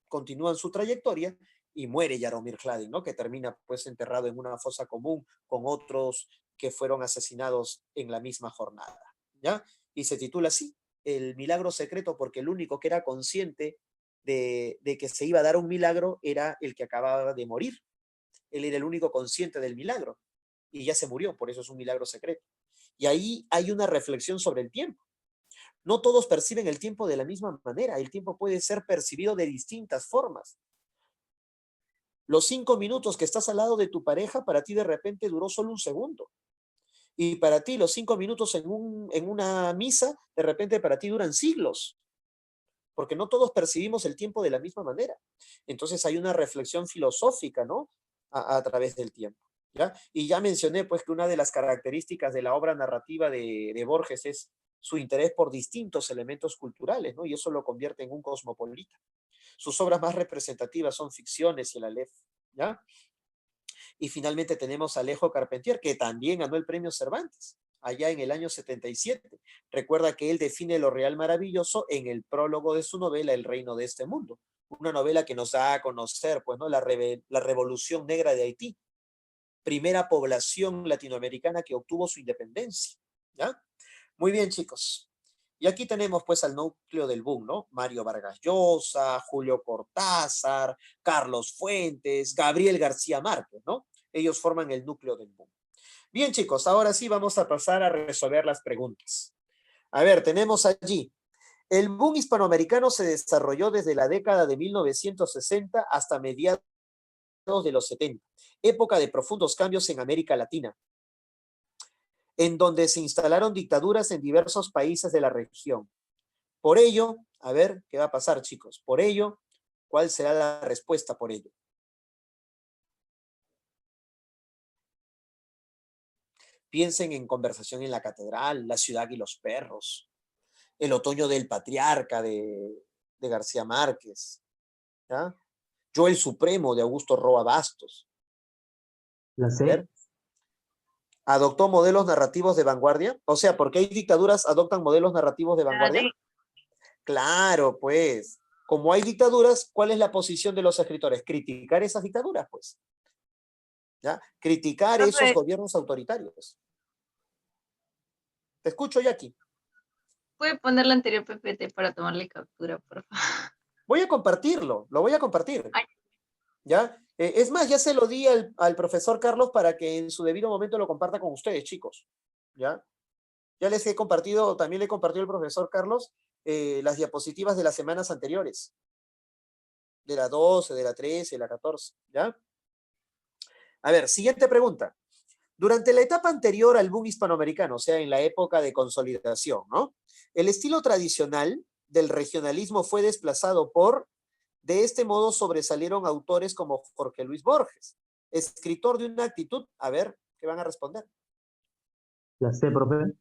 continúan su trayectoria y muere Jaromir Hladin, ¿no? Que termina pues enterrado en una fosa común con otros que fueron asesinados en la misma jornada, ¿ya? Y se titula así, El milagro secreto, porque el único que era consciente de que se iba a dar un milagro era el que acababa de morir. Él era el único consciente del milagro y ya se murió, por eso es un milagro secreto. Y ahí hay una reflexión sobre el tiempo. No todos perciben el tiempo de la misma manera. El tiempo puede ser percibido de distintas formas. Los 5 minutos que estás al lado de tu pareja, para ti de repente duró solo un segundo. Y para ti los 5 minutos en una misa, de repente para ti duran siglos. Porque no todos percibimos el tiempo de la misma manera. Entonces hay una reflexión filosófica, ¿no? A través del tiempo. ¿Ya? Y ya mencioné pues que una de las características de la obra narrativa de Borges es su interés por distintos elementos culturales, ¿no? Y eso lo convierte en un cosmopolita. Sus obras más representativas son Ficciones y el Aleph, ¿ya? Y finalmente tenemos a Alejo Carpentier, que también ganó el premio Cervantes, allá en el año 77. Recuerda que él define lo real maravilloso en el prólogo de su novela El reino de este mundo, una novela que nos da a conocer, pues, ¿no? La revolución negra de Haití, primera población latinoamericana que obtuvo su independencia, ¿ya? Muy bien, chicos. Y aquí tenemos pues al núcleo del boom, ¿no? Mario Vargas Llosa, Julio Cortázar, Carlos Fuentes, Gabriel García Márquez, ¿no? Ellos forman el núcleo del boom. Bien, chicos, ahora sí vamos a pasar a resolver las preguntas. A ver, tenemos allí. El boom hispanoamericano se desarrolló desde la década de 1960 hasta mediados de los 70, época de profundos cambios en América Latina, en donde se instalaron dictaduras en diversos países de la región. Por ello, a ver, ¿qué va a pasar, chicos? Por ello, ¿cuál será la respuesta por ello? Piensen en Conversación en la Catedral, La ciudad y los perros, El otoño del patriarca de García Márquez, ¿ya? Yo el Supremo de Augusto Roa Bastos. La A C. ver, ¿adoptó modelos narrativos de vanguardia? O sea, ¿por qué hay dictaduras adoptan modelos narrativos de vanguardia? Claro, pues, como hay dictaduras, ¿cuál es la posición de los escritores? Criticar esas dictaduras, pues. ¿Ya? Criticar esos Profe, gobiernos autoritarios. Te escucho, Jackie. ¿puede poner la anterior PPT para tomarle captura, por favor? Voy a compartirlo, lo voy a compartir. Ay, ¿Ya? Es más, ya se lo di al profesor Carlos para que en su debido momento lo comparta con ustedes, chicos. ¿Ya? Ya les he compartido, también le compartió el profesor Carlos las diapositivas de las semanas anteriores. De la 12, de la 13, de la 14. ¿Ya? A ver, siguiente pregunta. Durante la etapa anterior al boom hispanoamericano, o sea, en la época de consolidación, ¿no? El estilo tradicional del regionalismo fue desplazado por, de este modo sobresalieron autores como Jorge Luis Borges, escritor de una actitud, a ver, ¿qué van a responder? La C, profe.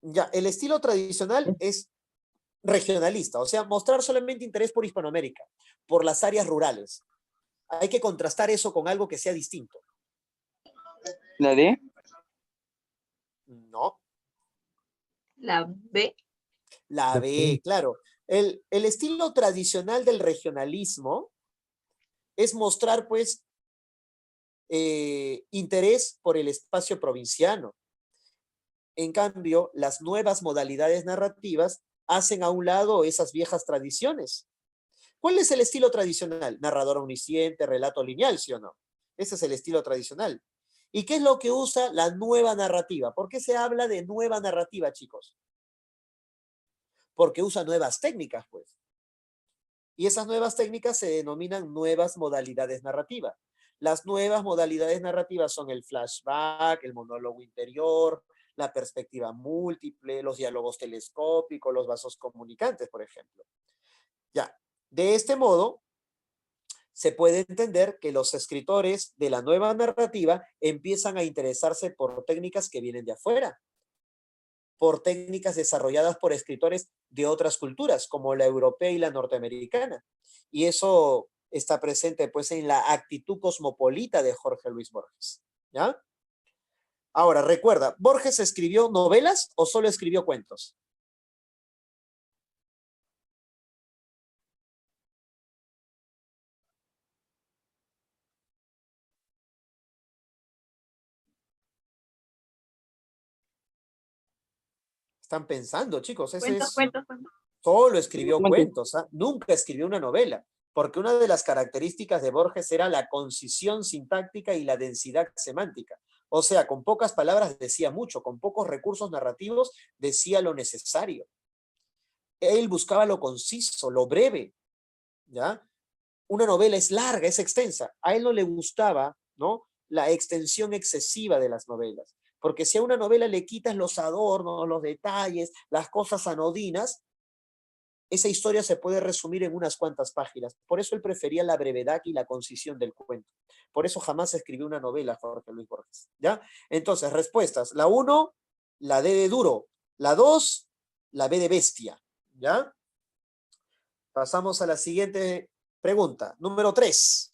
Ya, el estilo tradicional es regionalista, o sea, mostrar solamente interés por Hispanoamérica, por las áreas rurales. Hay que contrastar eso con algo que sea distinto. ¿La D? No, la B. la La B, C. claro. El estilo tradicional del regionalismo es mostrar, pues, interés por el espacio provinciano. En cambio, las nuevas modalidades narrativas hacen a un lado esas viejas tradiciones. ¿Cuál es el estilo tradicional? Narrador omnisciente, relato lineal, ¿sí o no? Ese es el estilo tradicional. ¿Y qué es lo que usa la nueva narrativa? ¿Por qué se habla de nueva narrativa, chicos? Porque usa nuevas técnicas, pues. Y esas nuevas técnicas se denominan nuevas modalidades narrativas. Las nuevas modalidades narrativas son el flashback, el monólogo interior, la perspectiva múltiple, los diálogos telescópicos, los vasos comunicantes, por ejemplo. Ya, de este modo, se puede entender que los escritores de la nueva narrativa empiezan a interesarse por técnicas que vienen de afuera, por técnicas desarrolladas por escritores de otras culturas, como la europea y la norteamericana. Y eso está presente, pues, en la actitud cosmopolita de Jorge Luis Borges, ¿ya? Ahora, recuerda, ¿Borges escribió novelas o solo escribió cuentos? Están pensando, chicos, ese Cuentos, es... cuentos, cuentos. Solo escribió Cuentos. cuentos, ¿ah? Nunca escribió una novela, porque una de las características de Borges era la concisión sintáctica y la densidad semántica. O sea, con pocas palabras decía mucho, con pocos recursos narrativos decía lo necesario. Él buscaba lo conciso, lo breve, ¿ya? Una novela es larga, es extensa. A él no le gustaba, ¿no?, la extensión excesiva de las novelas, porque si a una novela le quitas los adornos, los detalles, las cosas anodinas, esa historia se puede resumir en unas cuantas páginas. Por eso él prefería la brevedad y la concisión del cuento. Por eso jamás escribió una novela Jorge Luis Borges, ¿ya? Entonces, respuestas. La 1, la D de duro. La 2, la B de bestia, ¿ya? Pasamos a la siguiente pregunta. Número 3.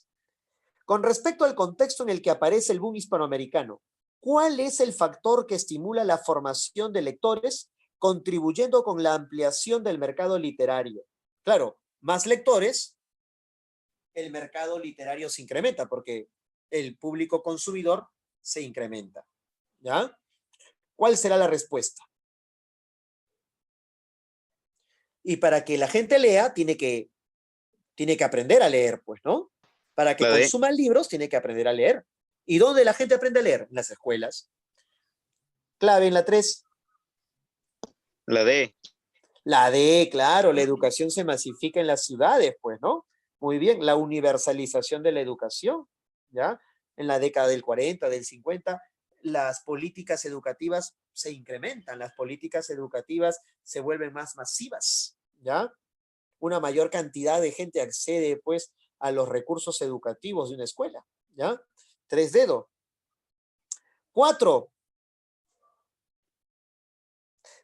Con respecto al contexto en el que aparece el boom hispanoamericano, ¿cuál es el factor que estimula la formación de lectores, contribuyendo con la ampliación del mercado literario? Claro, más lectores, el mercado literario se incrementa porque el público consumidor se incrementa, ¿ya? ¿Cuál será la respuesta? Y para que la gente lea, tiene que aprender a leer, pues, ¿no? Para que La D. consuman libros, tiene que aprender a leer. ¿Y dónde la gente aprende a leer? En las escuelas. Clave en la 3. La D. La D, claro, la educación se masifica en las ciudades, pues, ¿no? Muy bien, la universalización de la educación, ¿ya? En la década del 40, del 50, las políticas educativas se incrementan, las políticas educativas se vuelven más masivas, ¿ya? Una mayor cantidad de gente accede, pues, a los recursos educativos de una escuela, ¿ya? 3 dedos. 4.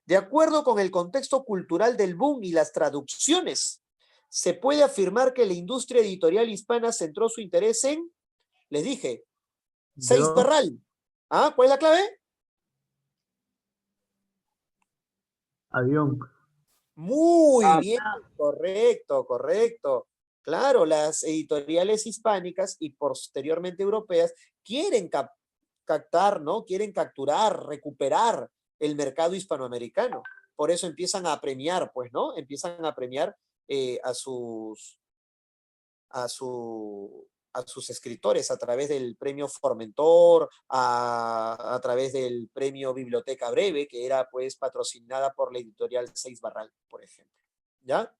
De acuerdo con el contexto cultural del boom y las traducciones, se puede afirmar que la industria editorial hispana centró su interés en, les dije, Seix Yo, Barral. ¿Ah? ¿Cuál es la clave? avión. Muy bien, correcto, correcto. Claro, las editoriales hispánicas y posteriormente europeas quieren captar, ¿no? Quieren capturar, recuperar el mercado hispanoamericano. Por eso empiezan a premiar, pues, ¿no? Empiezan a premiar a sus escritores a través del premio Formentor, a través del premio Biblioteca Breve, que era, pues, patrocinada por la editorial Seix Barral, por ejemplo. ¿Ya?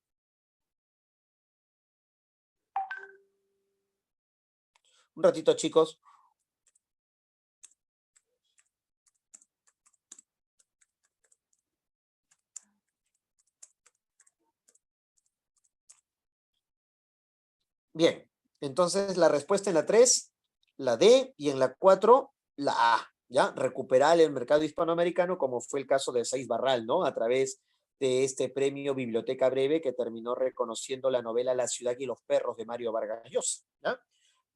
Un ratito, chicos. Bien, entonces la respuesta en la 3, la D, y en la 4, la A, ¿ya? Recuperar el mercado hispanoamericano, como fue el caso de Seix Barral, ¿no? A través de este premio Biblioteca Breve que terminó reconociendo la novela La ciudad y los perros de Mario Vargas Llosa, ¿ya?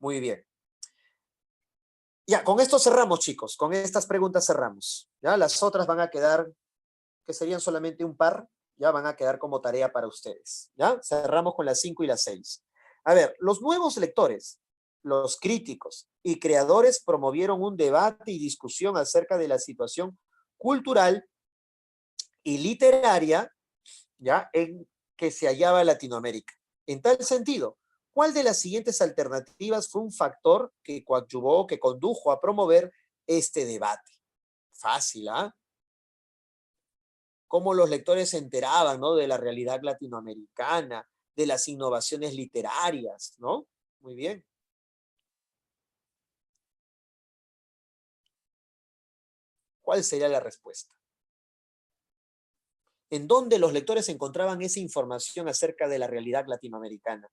Muy bien. Ya, con esto cerramos, chicos. Con estas preguntas cerramos. ¿Ya? Las otras van a quedar, que serían solamente un par, ya van a quedar como tarea para ustedes. ¿Ya? Cerramos con las 5 y las 6. A ver, los nuevos lectores, los críticos y creadores promovieron un debate y discusión acerca de la situación cultural y literaria, ¿ya?, en que se hallaba Latinoamérica. En tal sentido, ¿cuál de las siguientes alternativas fue un factor que coadyuvó, que condujo a promover este debate? Fácil, ¿ah? Cómo los lectores se enteraban, ¿no?, de la realidad latinoamericana, de las innovaciones literarias, ¿no? Muy bien. ¿Cuál sería la respuesta? ¿En dónde los lectores encontraban esa información acerca de la realidad latinoamericana?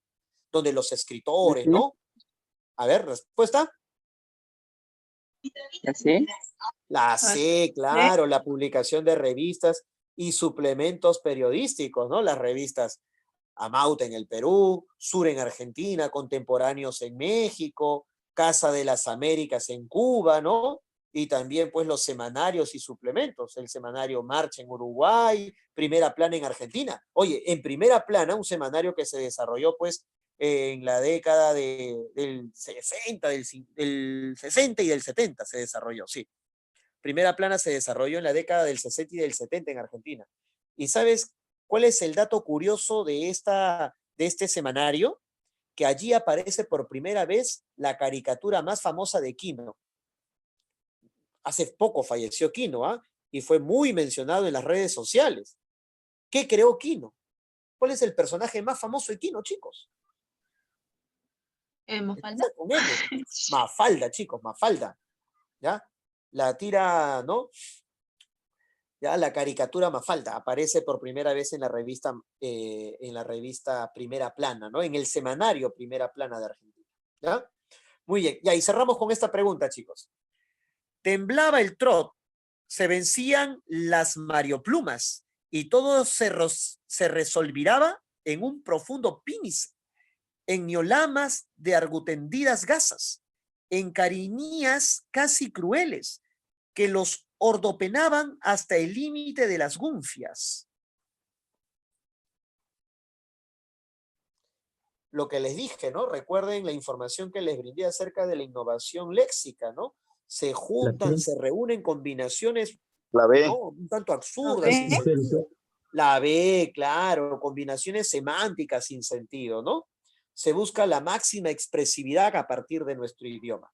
Donde los escritores, ¿no? A ver, respuesta. ¿Así? La C, claro, la publicación de revistas y suplementos periodísticos, ¿no? Las revistas Amauta en el Perú, Sur en Argentina, Contemporáneos en México, Casa de las Américas en Cuba, ¿no? Y también pues los semanarios y suplementos, el semanario Marcha en Uruguay, Primera Plana en Argentina. Oye, en Primera Plana, un semanario que se desarrolló pues en la década del 60, del 60 y del 70 se desarrolló, sí. Primera Plana se desarrolló en la década del 60 y del 70 en Argentina. ¿Y sabes cuál es el dato curioso de este semanario? Que allí aparece por primera vez la caricatura más famosa de Quino. Hace poco falleció Quino, ¿ah? Y fue muy mencionado en las redes sociales. ¿Qué creó Quino? ¿Cuál es el personaje más famoso de Quino, chicos? ¿Mafalda? Con M. Mafalda, chicos, Mafalda. ¿Ya? La tira, ¿no? Ya la caricatura Mafalda aparece por primera vez en la revista Primera Plana, ¿no? En el semanario Primera Plana de Argentina. ¿Ya? Muy bien. Ya, y cerramos con esta pregunta, chicos. Temblaba el trot, se vencían las marioplumas y todo se resolviraba en un profundo pínice, en niolamas de argutendidas gasas, en cariñías casi crueles, que los ordopenaban hasta el límite de las gunfias. Lo que les dije, ¿no? Recuerden la información que les brindé acerca de la innovación léxica, ¿no? Se juntan, se reúnen combinaciones, La B. ¿no? Un tanto absurdas, sin sentido. La B, claro, combinaciones semánticas sin sentido, ¿no? Se busca la máxima expresividad a partir de nuestro idioma.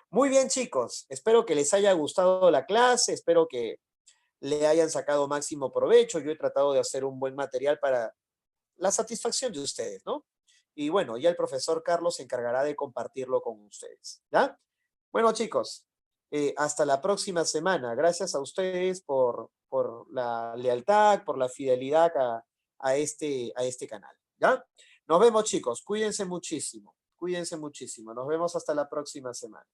Muy bien, chicos. Espero que les haya gustado la clase, espero que le hayan sacado máximo provecho. Yo he tratado de hacer un buen material para la satisfacción de ustedes, ¿no? Y bueno, ya el profesor Carlos se encargará de compartirlo con ustedes, ¿ya? Bueno, chicos, hasta la próxima semana. Gracias a ustedes por la lealtad, por la fidelidad a este canal, ¿ya? Nos vemos, chicos. Cuídense muchísimo. Cuídense muchísimo. Nos vemos hasta la próxima semana.